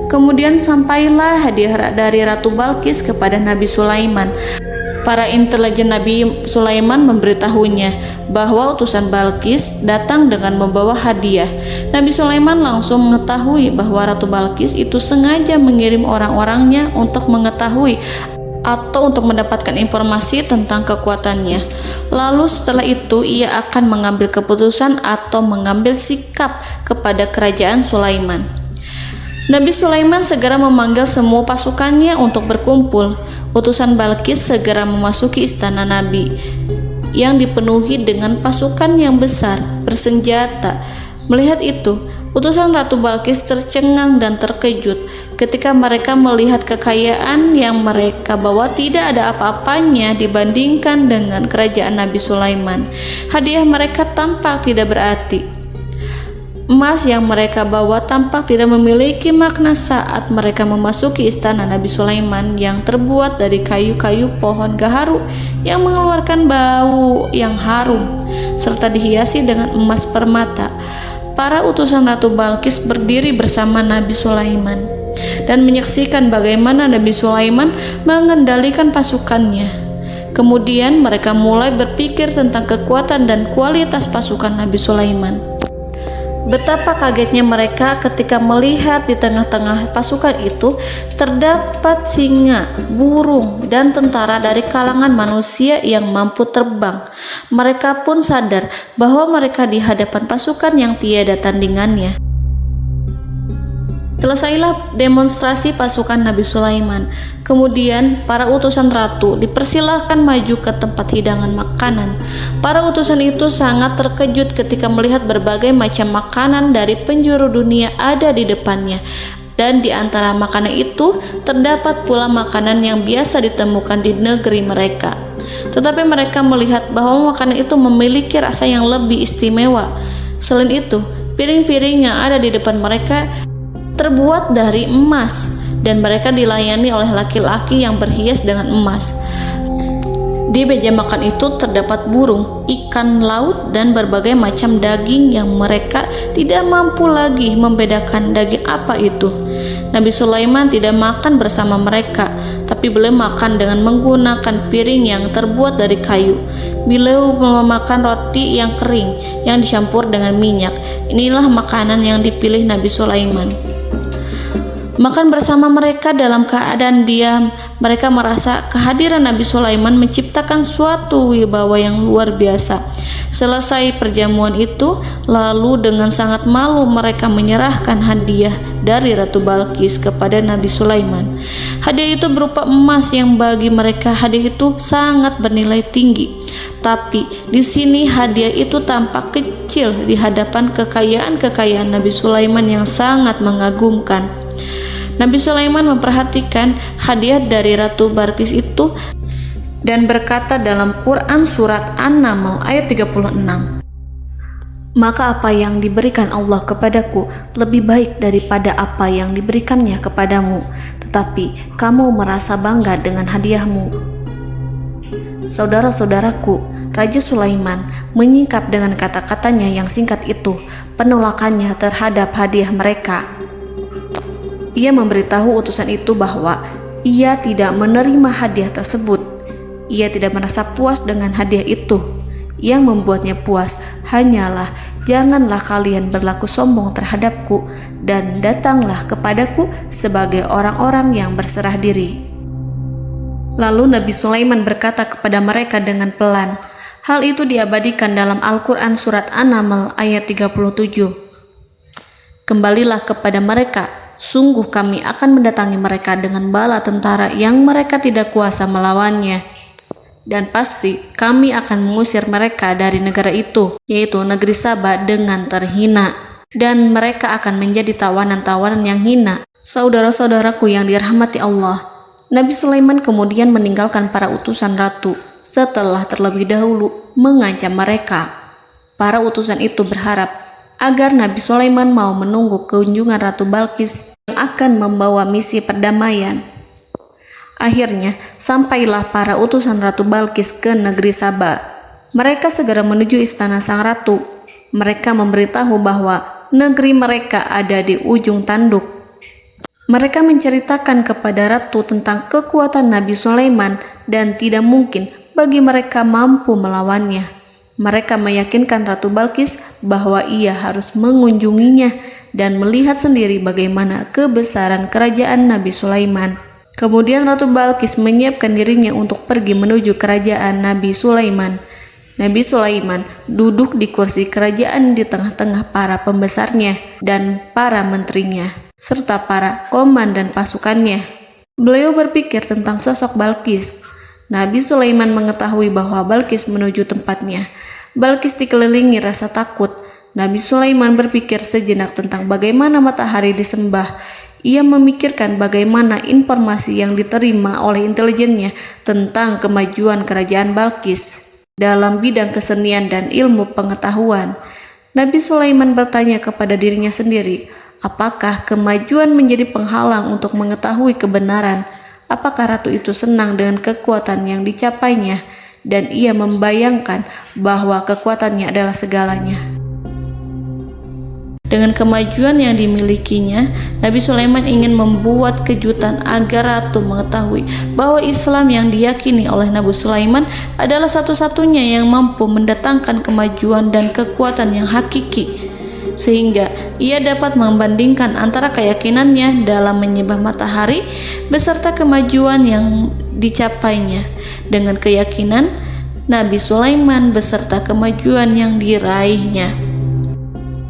Kemudian sampailah hadiah dari Ratu Balqis kepada Nabi Sulaiman. Para intelijen Nabi Sulaiman memberitahunya bahwa utusan Balqis datang dengan membawa hadiah. Nabi Sulaiman langsung mengetahui bahwa Ratu Balqis itu sengaja mengirim orang-orangnya untuk mengetahui atau untuk mendapatkan informasi tentang kekuatannya. Lalu setelah itu ia akan mengambil keputusan atau mengambil sikap kepada kerajaan Sulaiman. Nabi Sulaiman segera memanggil semua pasukannya untuk berkumpul. Utusan Balqis segera memasuki istana Nabi yang dipenuhi dengan pasukan yang besar bersenjata. Melihat itu, utusan Ratu Balqis tercengang dan terkejut ketika mereka melihat kekayaan yang mereka bawa tidak ada apa-apanya dibandingkan dengan kerajaan Nabi Sulaiman. Hadiah mereka tampak tidak berarti. Emas yang mereka bawa tampak tidak memiliki makna saat mereka memasuki istana Nabi Sulaiman yang terbuat dari kayu-kayu pohon gaharu yang mengeluarkan bau yang harum serta dihiasi dengan emas permata. Para utusan Ratu Balqis berdiri bersama Nabi Sulaiman dan menyaksikan bagaimana Nabi Sulaiman mengendalikan pasukannya. Kemudian mereka mulai berpikir tentang kekuatan dan kualitas pasukan Nabi Sulaiman. Betapa kagetnya mereka ketika melihat di tengah-tengah pasukan itu terdapat singa, burung, dan tentara dari kalangan manusia yang mampu terbang. Mereka pun sadar bahwa mereka di hadapan pasukan yang tiada tandingannya. Selesailah demonstrasi pasukan Nabi Sulaiman. Kemudian para utusan ratu dipersilahkan maju ke tempat hidangan makanan. Para utusan itu sangat terkejut ketika melihat berbagai macam makanan dari penjuru dunia ada di depannya. Dan di antara makanan itu terdapat pula makanan yang biasa ditemukan di negeri mereka. Tetapi mereka melihat bahwa makanan itu memiliki rasa yang lebih istimewa. Selain itu, piring-piring yang ada di depan mereka terbuat dari emas dan mereka dilayani oleh laki-laki yang berhias dengan emas. Di meja makan itu terdapat burung, ikan laut, dan berbagai macam daging yang mereka tidak mampu lagi membedakan daging apa itu. Nabi Sulaiman tidak makan bersama mereka, tapi beliau makan dengan menggunakan piring yang terbuat dari kayu. Beliau memakan roti yang kering yang dicampur dengan minyak. Inilah makanan yang dipilih Nabi Sulaiman. Makan bersama mereka dalam keadaan diam, mereka merasa kehadiran Nabi Sulaiman menciptakan suatu wibawa yang luar biasa. Selesai perjamuan itu, lalu dengan sangat malu mereka menyerahkan hadiah dari Ratu Balqis kepada Nabi Sulaiman. Hadiah itu berupa emas yang bagi mereka hadiah itu sangat bernilai tinggi. Tapi di sini hadiah itu tampak kecil di hadapan kekayaan-kekayaan Nabi Sulaiman yang sangat mengagumkan. Nabi Sulaiman memperhatikan hadiah dari Ratu Balqis itu dan berkata dalam Quran surat An-Naml ayat 36, "Maka apa yang diberikan Allah kepadaku lebih baik daripada apa yang diberikannya kepadamu, tetapi kamu merasa bangga dengan hadiahmu." Saudara-saudaraku, Raja Sulaiman menyingkap dengan kata-katanya yang singkat itu penolakannya terhadap hadiah mereka. Ia memberitahu utusan itu bahwa ia tidak menerima hadiah tersebut. Ia tidak merasa puas dengan hadiah itu. Yang membuatnya puas hanyalah, "Janganlah kalian berlaku sombong terhadapku dan datanglah kepadaku sebagai orang-orang yang berserah diri." Lalu Nabi Sulaiman berkata kepada mereka dengan pelan. Hal itu diabadikan dalam Al-Quran surat An-Naml ayat 37. "Kembalilah kepada mereka. Sungguh kami akan mendatangi mereka dengan bala tentara yang mereka tidak kuasa melawannya. Dan pasti kami akan mengusir mereka dari negara itu, yaitu negeri Saba, dengan terhina. Dan mereka akan menjadi tawanan-tawanan yang hina." Saudara-saudaraku yang dirahmati Allah, Nabi Sulaiman kemudian meninggalkan para utusan ratu setelah terlebih dahulu mengancam mereka. Para utusan itu berharap agar Nabi Sulaiman mau menunggu kunjungan Ratu Balqis yang akan membawa misi perdamaian. Akhirnya, sampailah para utusan Ratu Balqis ke negeri Saba. Mereka segera menuju istana sang ratu. Mereka memberitahu bahwa negeri mereka ada di ujung tanduk. Mereka menceritakan kepada ratu tentang kekuatan Nabi Sulaiman dan tidak mungkin bagi mereka mampu melawannya. Mereka meyakinkan Ratu Balqis bahwa ia harus mengunjunginya dan melihat sendiri bagaimana kebesaran kerajaan Nabi Sulaiman. Kemudian Ratu Balqis menyiapkan dirinya untuk pergi menuju kerajaan Nabi Sulaiman. Nabi Sulaiman duduk di kursi kerajaan di tengah-tengah para pembesarnya dan para menterinya, serta para komandan pasukannya. Beliau berpikir tentang sosok Balqis. Nabi Sulaiman mengetahui bahwa Balqis menuju tempatnya. Balqis dikelilingi rasa takut. Nabi Sulaiman berpikir sejenak tentang bagaimana matahari disembah. Ia memikirkan bagaimana informasi yang diterima oleh intelijennya tentang kemajuan kerajaan Balqis dalam bidang kesenian dan ilmu pengetahuan. Nabi Sulaiman bertanya kepada dirinya sendiri, apakah kemajuan menjadi penghalang untuk mengetahui kebenaran? Apakah ratu itu senang dengan kekuatan yang dicapainya? Dan ia membayangkan bahwa kekuatannya adalah segalanya. Dengan kemajuan yang dimilikinya, Nabi Sulaiman ingin membuat kejutan agar ratu mengetahui bahwa Islam yang diyakini oleh Nabi Sulaiman adalah satu-satunya yang mampu mendatangkan kemajuan dan kekuatan yang hakiki, sehingga ia dapat membandingkan antara keyakinannya dalam menyembah matahari beserta kemajuan yang dicapainya dengan keyakinan Nabi Sulaiman beserta kemajuan yang diraihnya.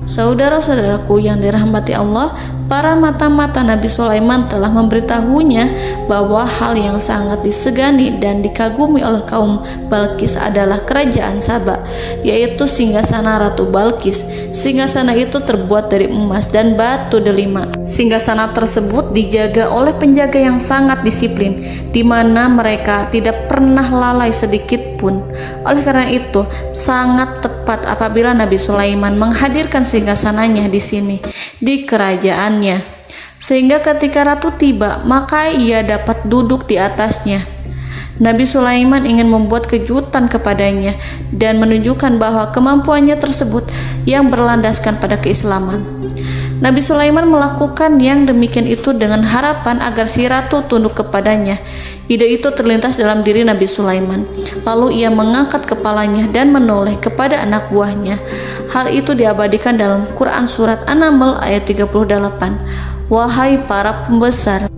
Saudara-saudaraku yang dirahmati Allah, para mata-mata Nabi Sulaiman telah memberitahunya bahwa hal yang sangat disegani dan dikagumi oleh kaum Balqis adalah kerajaan Saba, yaitu singgasana Ratu Balqis. Singgasana itu terbuat dari emas dan batu delima. Singgasana tersebut dijaga oleh penjaga yang sangat disiplin, di mana mereka tidak pernah lalai sedikit pun. Oleh karena itu, sangat tepat apabila Nabi Sulaiman menghadirkan singgasananya di sini, di kerajaannya. sehingga ketika ratu tiba, maka ia dapat duduk di atasnya. Nabi Sulaiman ingin membuat kejutan kepadanya dan menunjukkan bahwa kemampuannya tersebut yang berlandaskan pada keislaman. Nabi Sulaiman melakukan yang demikian itu dengan harapan agar si ratu tunduk kepadanya. Ide itu terlintas dalam diri Nabi Sulaiman. Lalu ia mengangkat kepalanya dan menoleh kepada anak buahnya. Hal itu diabadikan dalam Quran Surat An-Naml ayat 38. Wahai para pembesar,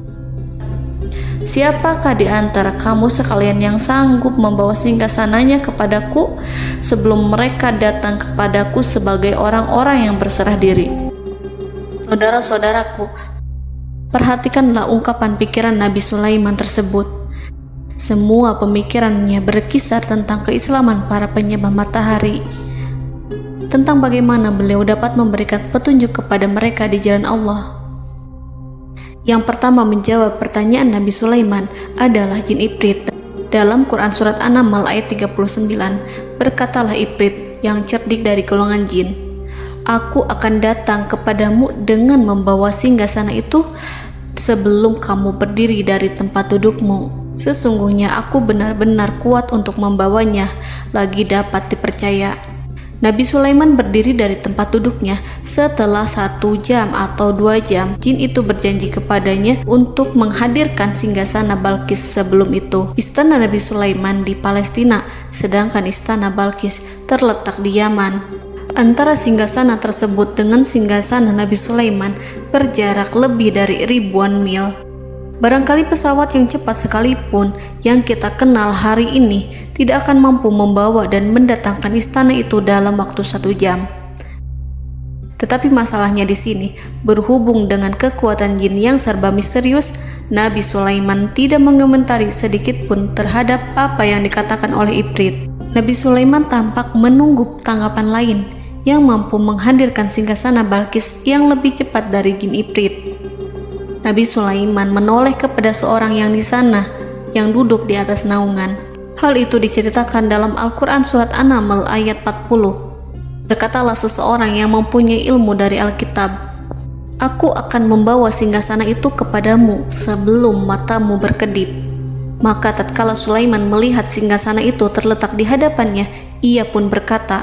siapakah di antara kamu sekalian yang sanggup membawa singgasananya kepadaku sebelum mereka datang kepadaku sebagai orang-orang yang berserah diri? Saudara-saudaraku, perhatikanlah ungkapan pikiran Nabi Sulaiman tersebut. Semua pemikirannya berkisar tentang keislaman para penyembah matahari, tentang bagaimana beliau dapat memberikan petunjuk kepada mereka di jalan Allah. Yang pertama menjawab pertanyaan Nabi Sulaiman adalah jin Ifrit. Dalam Quran Surat An-Naml ayat 39, berkatalah Ifrit yang cerdik dari golongan jin, "Aku akan datang kepadamu dengan membawa singgasana itu sebelum kamu berdiri dari tempat dudukmu. Sesungguhnya aku benar-benar kuat untuk membawanya, lagi dapat dipercaya." Nabi Sulaiman berdiri dari tempat duduknya. Setelah 1 jam atau 2 jam, jin itu berjanji kepadanya untuk menghadirkan singgasana Balkis. Sebelum itu, istana Nabi Sulaiman di Palestina, sedangkan istana Balkis terletak di Yaman. Antara singgasana tersebut dengan singgasana Nabi Sulaiman berjarak lebih dari ribuan mil. Barangkali pesawat yang cepat sekalipun yang kita kenal hari ini tidak akan mampu membawa dan mendatangkan istana itu dalam waktu 1 jam. Tetapi masalahnya di sini, berhubung dengan kekuatan jin yang serba misterius, Nabi Sulaiman tidak mengomentari sedikit pun terhadap apa yang dikatakan oleh Ifrit. Nabi Sulaiman tampak menunggu tanggapan lain yang mampu menghadirkan singgasana Balkis yang lebih cepat dari jin Ifrit. Nabi Sulaiman menoleh kepada seorang yang di sana, yang duduk di atas naungan. Hal itu diceritakan dalam Al-Quran Surat An-Naml ayat 40. Berkatalah seseorang yang mempunyai ilmu dari Alkitab, "Aku akan membawa singgasana itu kepadamu sebelum matamu berkedip." Maka tatkala Sulaiman melihat singgasana itu terletak di hadapannya, ia pun berkata,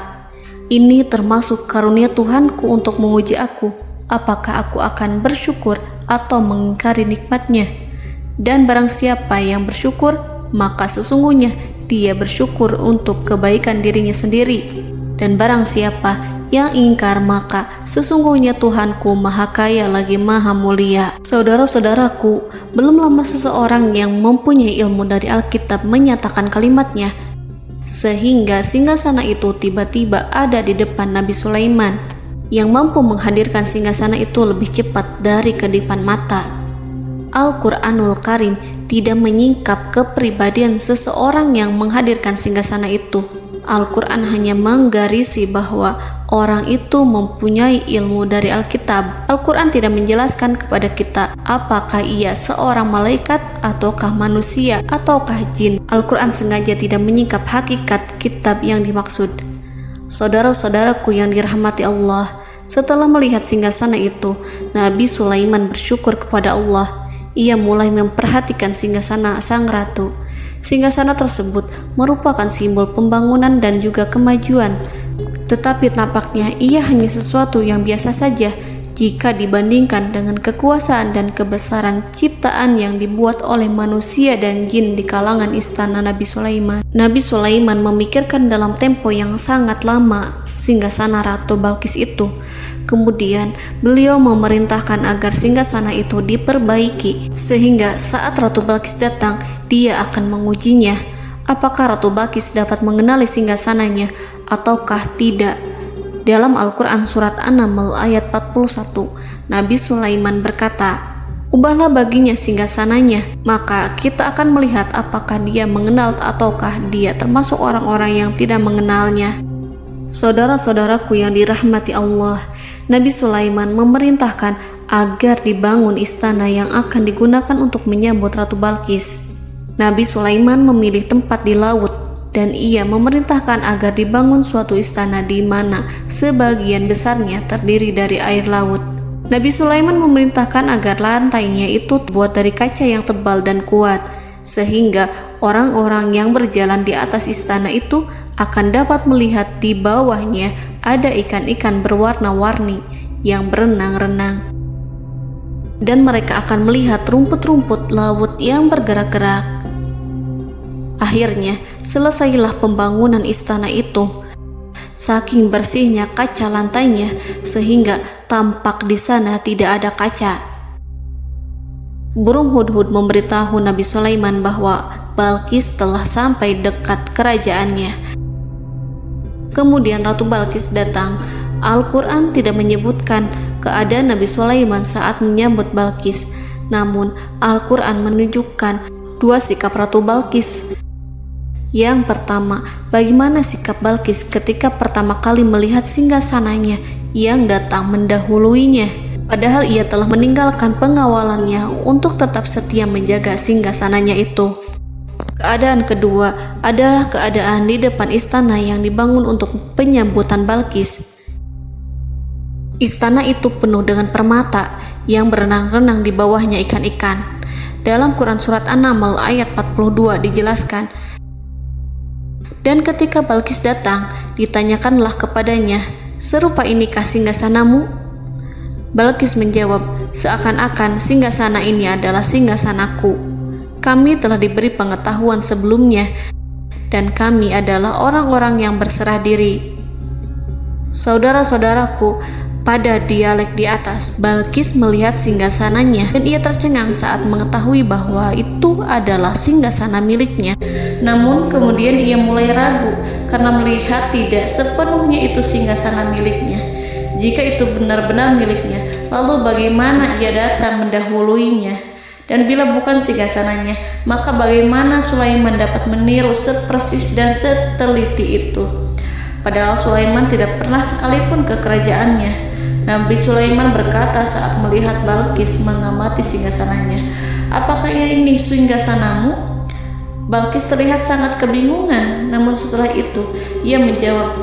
"Ini termasuk karunia Tuhanku untuk menguji aku, apakah aku akan bersyukur atau mengingkari nikmatnya. Dan barang siapa yang bersyukur, maka sesungguhnya dia bersyukur untuk kebaikan dirinya sendiri. Dan barang siapa yang ingkar, maka sesungguhnya Tuhanku maha kaya lagi maha mulia." Saudara-saudaraku, belum lama seseorang yang mempunyai ilmu dari Alkitab menyatakan kalimatnya, sehingga singgasana itu tiba-tiba ada di depan Nabi Sulaiman, yang mampu menghadirkan singgasana itu lebih cepat dari kedipan mata. Al-Quranul Karim tidak menyingkap kepribadian seseorang yang menghadirkan singgasana itu. Al-Quran hanya menggarisi bahwa orang itu mempunyai ilmu dari Alkitab. Al-Quran tidak menjelaskan kepada kita apakah ia seorang malaikat ataukah manusia ataukah jin. Al-Quran sengaja tidak menyingkap hakikat kitab yang dimaksud. Saudara-saudaraku yang dirahmati Allah, setelah melihat singgasana itu, Nabi Sulaiman bersyukur kepada Allah. Ia mulai memperhatikan singgasana sang ratu. Singgasana tersebut merupakan simbol pembangunan dan juga kemajuan. Tetapi nampaknya ia hanya sesuatu yang biasa saja jika dibandingkan dengan kekuasaan dan kebesaran ciptaan yang dibuat oleh manusia dan jin di kalangan istana Nabi Sulaiman. Nabi Sulaiman memikirkan dalam tempo yang sangat lama singgasana Ratu Balkis itu. Kemudian beliau memerintahkan agar singgasana itu diperbaiki, sehingga saat Ratu Balkis datang, dia akan mengujinya. Apakah Ratu Balkis dapat mengenali singgasananya ataukah tidak? Dalam Al-Quran Surat An-Naml ayat 41, Nabi Sulaiman berkata, "Ubahlah baginya singgasananya, maka kita akan melihat apakah dia mengenal ataukah dia termasuk orang-orang yang tidak mengenalnya." Saudara-saudaraku yang dirahmati Allah, Nabi Sulaiman memerintahkan agar dibangun istana yang akan digunakan untuk menyambut Ratu Balkis. Nabi Sulaiman memilih tempat di laut, dan ia memerintahkan agar dibangun suatu istana di mana sebagian besarnya terdiri dari air laut. Nabi Sulaiman memerintahkan agar lantainya itu terbuat dari kaca yang tebal dan kuat, sehingga orang-orang yang berjalan di atas istana itu akan dapat melihat di bawahnya ada ikan-ikan berwarna-warni yang berenang-renang. Dan mereka akan melihat rumput-rumput laut yang bergerak-gerak. Akhirnya, selesailah pembangunan istana itu. Saking bersihnya kaca lantainya, sehingga tampak di sana tidak ada kaca. Burung hudhud memberitahu Nabi Sulaiman bahwa Balkis telah sampai dekat kerajaannya. Kemudian Ratu Balkis datang. Al-Quran tidak menyebutkan keadaan Nabi Sulaiman saat menyambut Balkis, namun Al-Quran menunjukkan dua sikap Ratu Balkis. Yang pertama, bagaimana sikap Balkis ketika pertama kali melihat singgasananya yang datang mendahuluinya, padahal ia telah meninggalkan pengawalannya untuk tetap setia menjaga singgasananya itu. Keadaan kedua adalah keadaan di depan istana yang dibangun untuk penyambutan Balkis. Istana itu penuh dengan permata yang berenang-renang di bawahnya ikan-ikan. Dalam Quran Surat An-Naml ayat 42 dijelaskan, dan ketika Balkis datang, ditanyakanlah kepadanya, serupa inikah singgasanamu? Balkis menjawab, seakan-akan singgasana ini adalah singgasanaku. Kami telah diberi pengetahuan sebelumnya, dan kami adalah orang-orang yang berserah diri. Saudara-saudaraku, pada dialek di atas, Balkis melihat singgasananya dan ia tercengang saat mengetahui bahwa itu adalah singgasana miliknya. Namun kemudian ia mulai ragu karena melihat tidak sepenuhnya itu singgasana miliknya. Jika itu benar-benar miliknya, lalu bagaimana ia datang mendahuluinya? Dan bila bukan singgasananya, maka bagaimana Sulaiman dapat meniru sepersis dan seteliti itu? Padahal Sulaiman tidak pernah sekalipun ke kerajaannya. Nabi Sulaiman berkata saat melihat Balkis mengamati singgasananya, apakah ini singgasanamu? Balkis terlihat sangat kebingungan, namun setelah itu ia menjawab,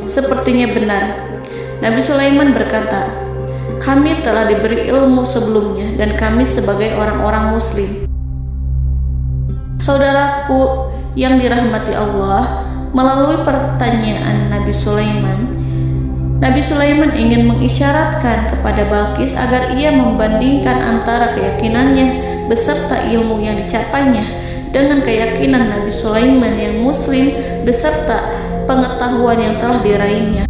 sepertinya benar. Nabi Sulaiman berkata, kami telah diberi ilmu sebelumnya dan kami sebagai orang-orang muslim. Saudaraku yang dirahmati Allah, melalui pertanyaan Nabi Sulaiman ingin mengisyaratkan kepada Balkis agar ia membandingkan antara keyakinannya beserta ilmu yang dicapainya dengan keyakinan Nabi Sulaiman yang muslim beserta pengetahuan yang telah diraihnya.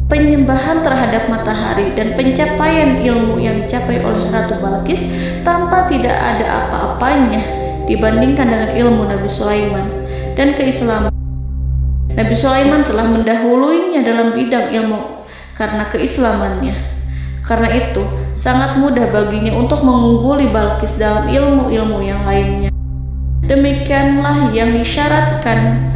Penyembahan terhadap matahari dan pencapaian ilmu yang dicapai oleh Ratu Balkis tanpa tidak ada apa-apanya dibandingkan dengan ilmu Nabi Sulaiman dan keislaman. Nabi Sulaiman telah mendahuluinya dalam bidang ilmu karena keislamannya. Karena itu, sangat mudah baginya untuk mengungguli Balkis dalam ilmu-ilmu yang lainnya. Demikianlah yang disyaratkan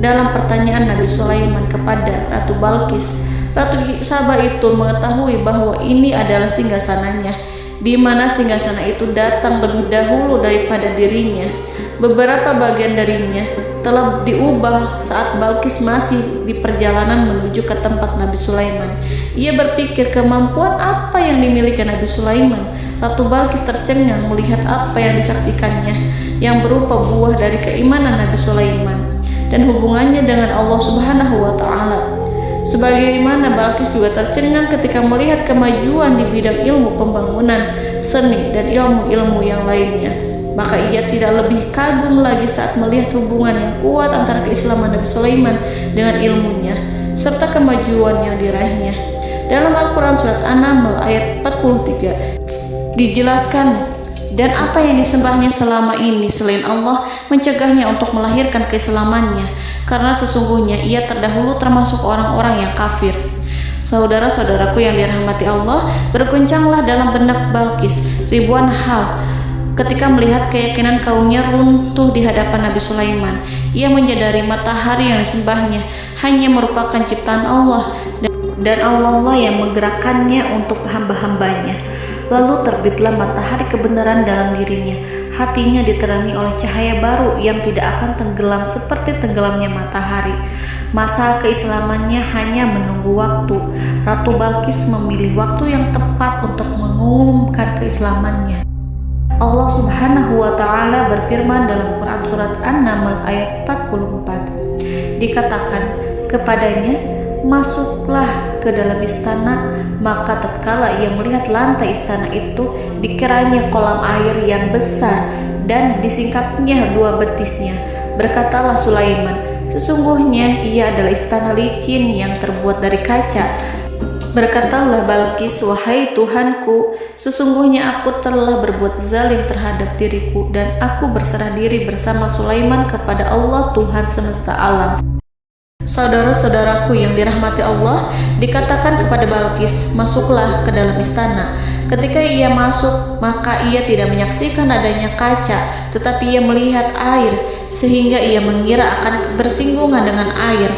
dalam pertanyaan Nabi Sulaiman kepada Ratu Balkis. Ratu Saba itu mengetahui bahwa ini adalah singgasananya, di mana singgasana itu datang lebih dahulu daripada dirinya. Beberapa bagian darinya telah diubah saat Balkis masih di perjalanan menuju ke tempat Nabi Sulaiman. Ia berpikir kemampuan apa yang dimiliki Nabi Sulaiman. Ratu Balkis tercengang melihat apa yang disaksikannya, yang berupa buah dari keimanan Nabi Sulaiman dan hubungannya dengan Allah Subhanahu wa Ta'ala. Sebagaimana Balkis juga tercengang ketika melihat kemajuan di bidang ilmu pembangunan, seni, dan ilmu-ilmu yang lainnya. Maka ia tidak lebih kagum lagi saat melihat hubungan yang kuat antara keislaman Nabi Sulaiman dengan ilmunya, serta kemajuan yang diraihnya. Dalam Al-Quran Surat An-Naml ayat 43 dijelaskan, dan apa yang disembahnya selama ini selain Allah mencegahnya untuk melahirkan keislamannya, karena sesungguhnya ia terdahulu termasuk orang-orang yang kafir. Saudara-saudaraku yang dirahmati Allah, berguncanglah dalam benak Balkis ribuan hal ketika melihat keyakinan kaumnya runtuh di hadapan Nabi Sulaiman. Ia menyadari matahari yang disembahnya hanya merupakan ciptaan Allah, dan Allah lah yang menggerakkannya untuk hamba-hambanya. Lalu terbitlah matahari kebenaran dalam dirinya. Hatinya diterangi oleh cahaya baru yang tidak akan tenggelam seperti tenggelamnya matahari. Masa keislamannya hanya menunggu waktu. Ratu Balqis memilih waktu yang tepat untuk mengumumkan keislamannya. Allah Subhanahu wa Ta'ala berfirman dalam Quran Surat An-Naml ayat 44. Dikatakan kepadanya, masuklah ke dalam istana. Maka tatkala ia melihat lantai istana itu, dikiranya kolam air yang besar dan disingkapnya 2 betisnya. Berkatalah Sulaiman, sesungguhnya ia adalah istana licin yang terbuat dari kaca. Berkatalah Balqis, wahai Tuhanku, sesungguhnya aku telah berbuat zalim terhadap diriku dan aku berserah diri bersama Sulaiman kepada Allah Tuhan semesta alam. Saudara-saudaraku yang dirahmati Allah, dikatakan kepada Balqis, masuklah ke dalam istana. Ketika ia masuk, maka ia tidak menyaksikan adanya kaca, tetapi ia melihat air, sehingga ia mengira akan bersinggungan dengan air.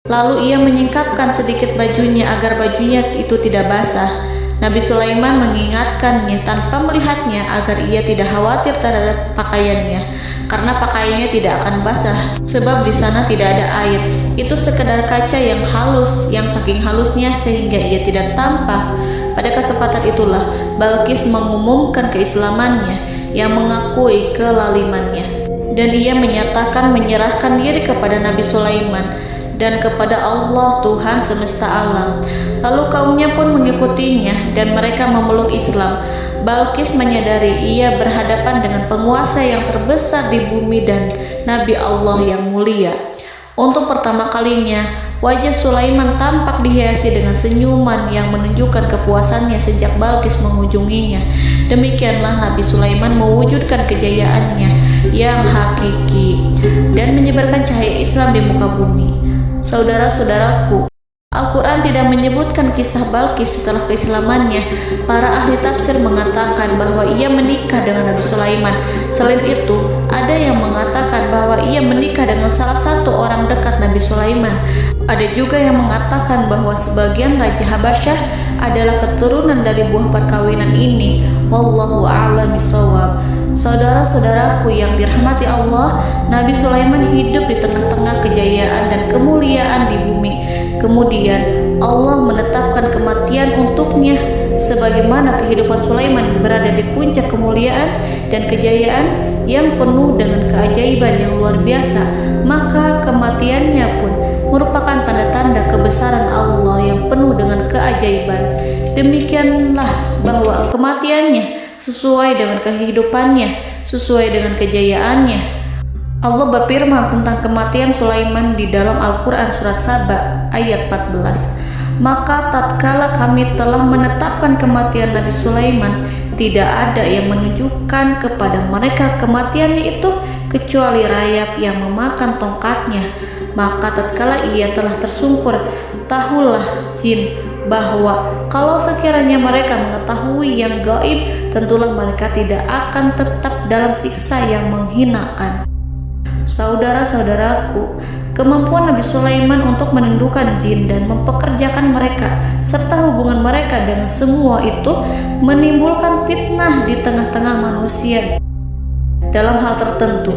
Lalu ia menyingkapkan sedikit bajunya agar bajunya itu tidak basah. Nabi Sulaiman mengingatkannya tanpa melihatnya agar ia tidak khawatir terhadap pakaiannya, karena pakaiannya tidak akan basah, sebab di sana tidak ada air. Itu sekedar kaca yang halus, yang saking halusnya sehingga ia tidak tampak. Pada kesempatan itulah Balqis mengumumkan keislamannya yang mengakui kelalimannya, dan ia menyatakan menyerahkan diri kepada Nabi Sulaiman dan kepada Allah Tuhan semesta alam. Lalu kaumnya pun mengikutinya dan mereka memeluk Islam. Balqis menyadari ia berhadapan dengan penguasa yang terbesar di bumi dan Nabi Allah yang mulia. Untuk pertama kalinya, wajah Sulaiman tampak dihiasi dengan senyuman yang menunjukkan kepuasannya sejak Balqis mengunjunginya. Demikianlah Nabi Sulaiman mewujudkan kejayaannya yang hakiki dan menyebarkan cahaya Islam di muka bumi. Saudara-saudaraku, Al-Quran tidak menyebutkan kisah Balqis setelah keislamannya. Para ahli tafsir mengatakan bahwa ia menikah dengan Nabi Sulaiman. Selain itu, ada yang mengatakan bahwa ia menikah dengan salah satu orang dekat Nabi Sulaiman. Ada juga yang mengatakan bahwa sebagian Raja Habasyah adalah keturunan dari buah perkawinan ini. Wallahu a'lam bishawab. Saudara-saudaraku yang dirahmati Allah, Nabi Sulaiman hidup di tengah-tengah kejayaan dan kemuliaan di bumi. Kemudian Allah menetapkan kematian untuknya, sebagaimana kehidupan Sulaiman berada di puncak kemuliaan dan kejayaan yang penuh dengan keajaiban yang luar biasa, maka kematiannya pun merupakan tanda-tanda kebesaran Allah yang penuh dengan keajaiban. Demikianlah bahwa kematiannya sesuai dengan kehidupannya, sesuai dengan kejayaannya. Allah berfirman tentang kematian Sulaiman di dalam Al-Quran Surat Saba ayat 14. Maka tatkala kami telah menetapkan kematian Nabi Sulaiman, tidak ada yang menunjukkan kepada mereka kematiannya itu kecuali rayap yang memakan tongkatnya. Maka tatkala ia telah tersungkur, tahulah jin bahwa kalau sekiranya mereka mengetahui yang gaib, tentulah mereka tidak akan tetap dalam siksa yang menghinakan. Saudara-saudaraku, kemampuan Nabi Sulaiman untuk menundukkan jin dan mempekerjakan mereka serta hubungan mereka dengan semua itu menimbulkan fitnah di tengah-tengah manusia. Dalam hal tertentu,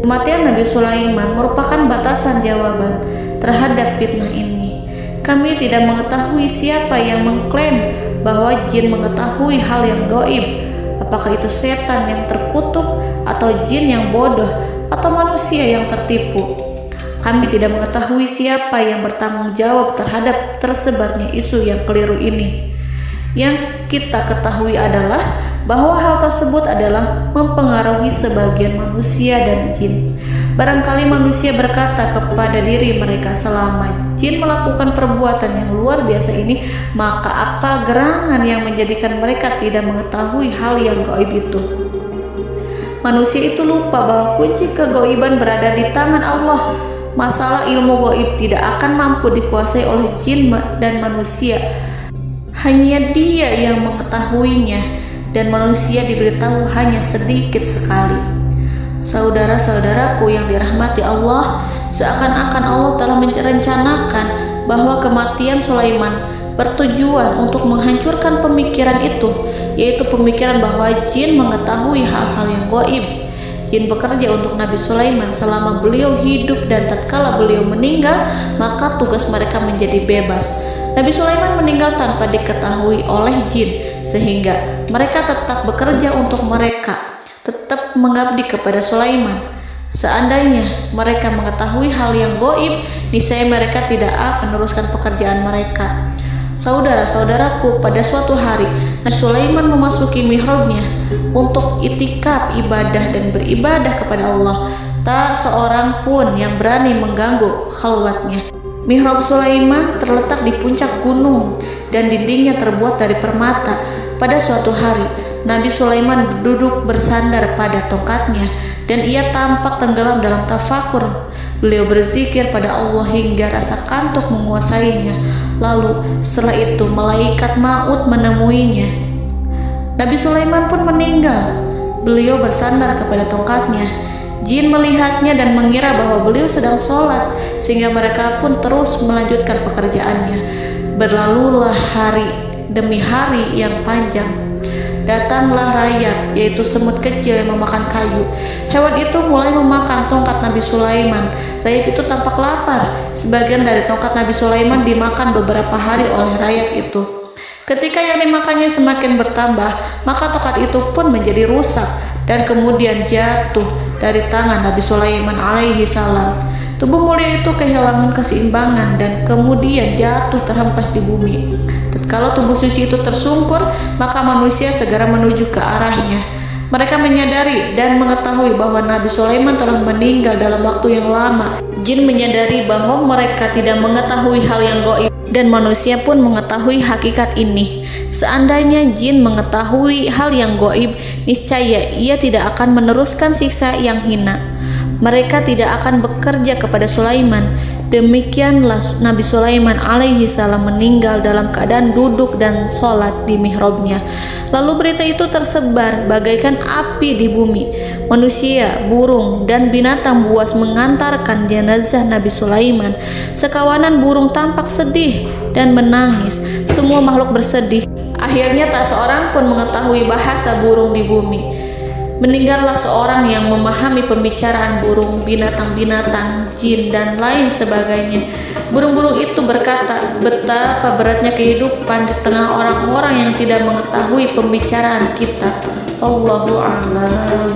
kematian Nabi Sulaiman merupakan batasan jawaban terhadap fitnah ini. Kami tidak mengetahui siapa yang mengklaim bahwa jin mengetahui hal yang gaib, apakah itu setan yang terkutuk atau jin yang bodoh atau manusia yang tertipu. Kami tidak mengetahui siapa yang bertanggung jawab terhadap tersebarnya isu yang keliru ini. Yang kita ketahui adalah bahwa hal tersebut adalah mempengaruhi sebagian manusia dan jin. Barangkali manusia berkata kepada diri mereka, selama jin melakukan perbuatan yang luar biasa ini, maka apa gerangan yang menjadikan mereka tidak mengetahui hal yang gaib itu? Manusia itu lupa bahwa kunci kegaiban berada di tangan Allah. Masalah ilmu gaib tidak akan mampu dikuasai oleh jin dan manusia. Hanya Dia yang mengetahuinya, dan manusia diberitahu hanya sedikit sekali. Saudara-saudaraku yang dirahmati Allah, seakan-akan Allah telah merencanakan bahwa kematian Sulaiman bertujuan untuk menghancurkan pemikiran itu, yaitu pemikiran bahwa jin mengetahui hal-hal yang gaib. Jin bekerja untuk Nabi Sulaiman selama beliau hidup, dan tatkala beliau meninggal, maka tugas mereka menjadi bebas. Nabi Sulaiman meninggal tanpa diketahui oleh jin, sehingga mereka tetap bekerja untuk mereka, tetap mengabdi kepada Sulaiman. Seandainya mereka mengetahui hal yang gaib, niscaya mereka tidak akan meneruskan pekerjaan mereka. Saudara-saudaraku, pada suatu hari Nabi Sulaiman memasuki mihrabnya untuk itikaf ibadah dan beribadah kepada Allah. Tak seorang pun yang berani mengganggu khalwatnya. Mihrab Sulaiman terletak di puncak gunung dan dindingnya terbuat dari permata. Pada suatu hari Nabi Sulaiman duduk bersandar pada tongkatnya dan ia tampak tenggelam dalam tafakur. Beliau berzikir pada Allah hingga rasa kantuk menguasainya. Lalu setelah itu malaikat maut menemuinya. Nabi Sulaiman pun meninggal. Beliau bersandar kepada tongkatnya. Jin melihatnya dan mengira bahwa beliau sedang sholat, sehingga mereka pun terus melanjutkan pekerjaannya. Berlalulah hari demi hari yang panjang. Datanglah rayap, yaitu semut kecil yang memakan kayu. Hewan itu mulai memakan tongkat Nabi Sulaiman. Rayap itu tampak lapar. Sebagian dari tongkat Nabi Sulaiman dimakan beberapa hari oleh rayap itu. Ketika yang dimakannya semakin bertambah, maka tongkat itu pun menjadi rusak dan kemudian jatuh dari tangan Nabi Sulaiman alaihi salam. Tubuh mulia itu kehilangan keseimbangan dan kemudian jatuh terhempas di bumi. Tatkala tubuh suci itu tersungkur, maka manusia segera menuju ke arahnya. Mereka menyadari dan mengetahui bahwa Nabi Sulaiman telah meninggal dalam waktu yang lama. Jin menyadari bahwa mereka tidak mengetahui hal yang gaib, dan manusia pun mengetahui hakikat ini. Seandainya jin mengetahui hal yang gaib, niscaya ia tidak akan meneruskan siksa yang hina. Mereka tidak akan bekerja kepada Sulaiman. Demikianlah Nabi Sulaiman alaihi salam meninggal dalam keadaan duduk dan sholat di mihrabnya. Lalu berita itu tersebar bagaikan api di bumi. Manusia, burung, dan binatang buas mengantarkan jenazah Nabi Sulaiman. Sekawanan burung tampak sedih dan menangis. Semua makhluk bersedih. Akhirnya tak seorang pun mengetahui bahasa burung di bumi. Meninggallah seorang yang memahami pembicaraan burung, binatang-binatang, jin, dan lain sebagainya. Burung-burung itu berkata, betapa beratnya kehidupan di tengah orang-orang yang tidak mengetahui pembicaraan kita. Allahu a'lam.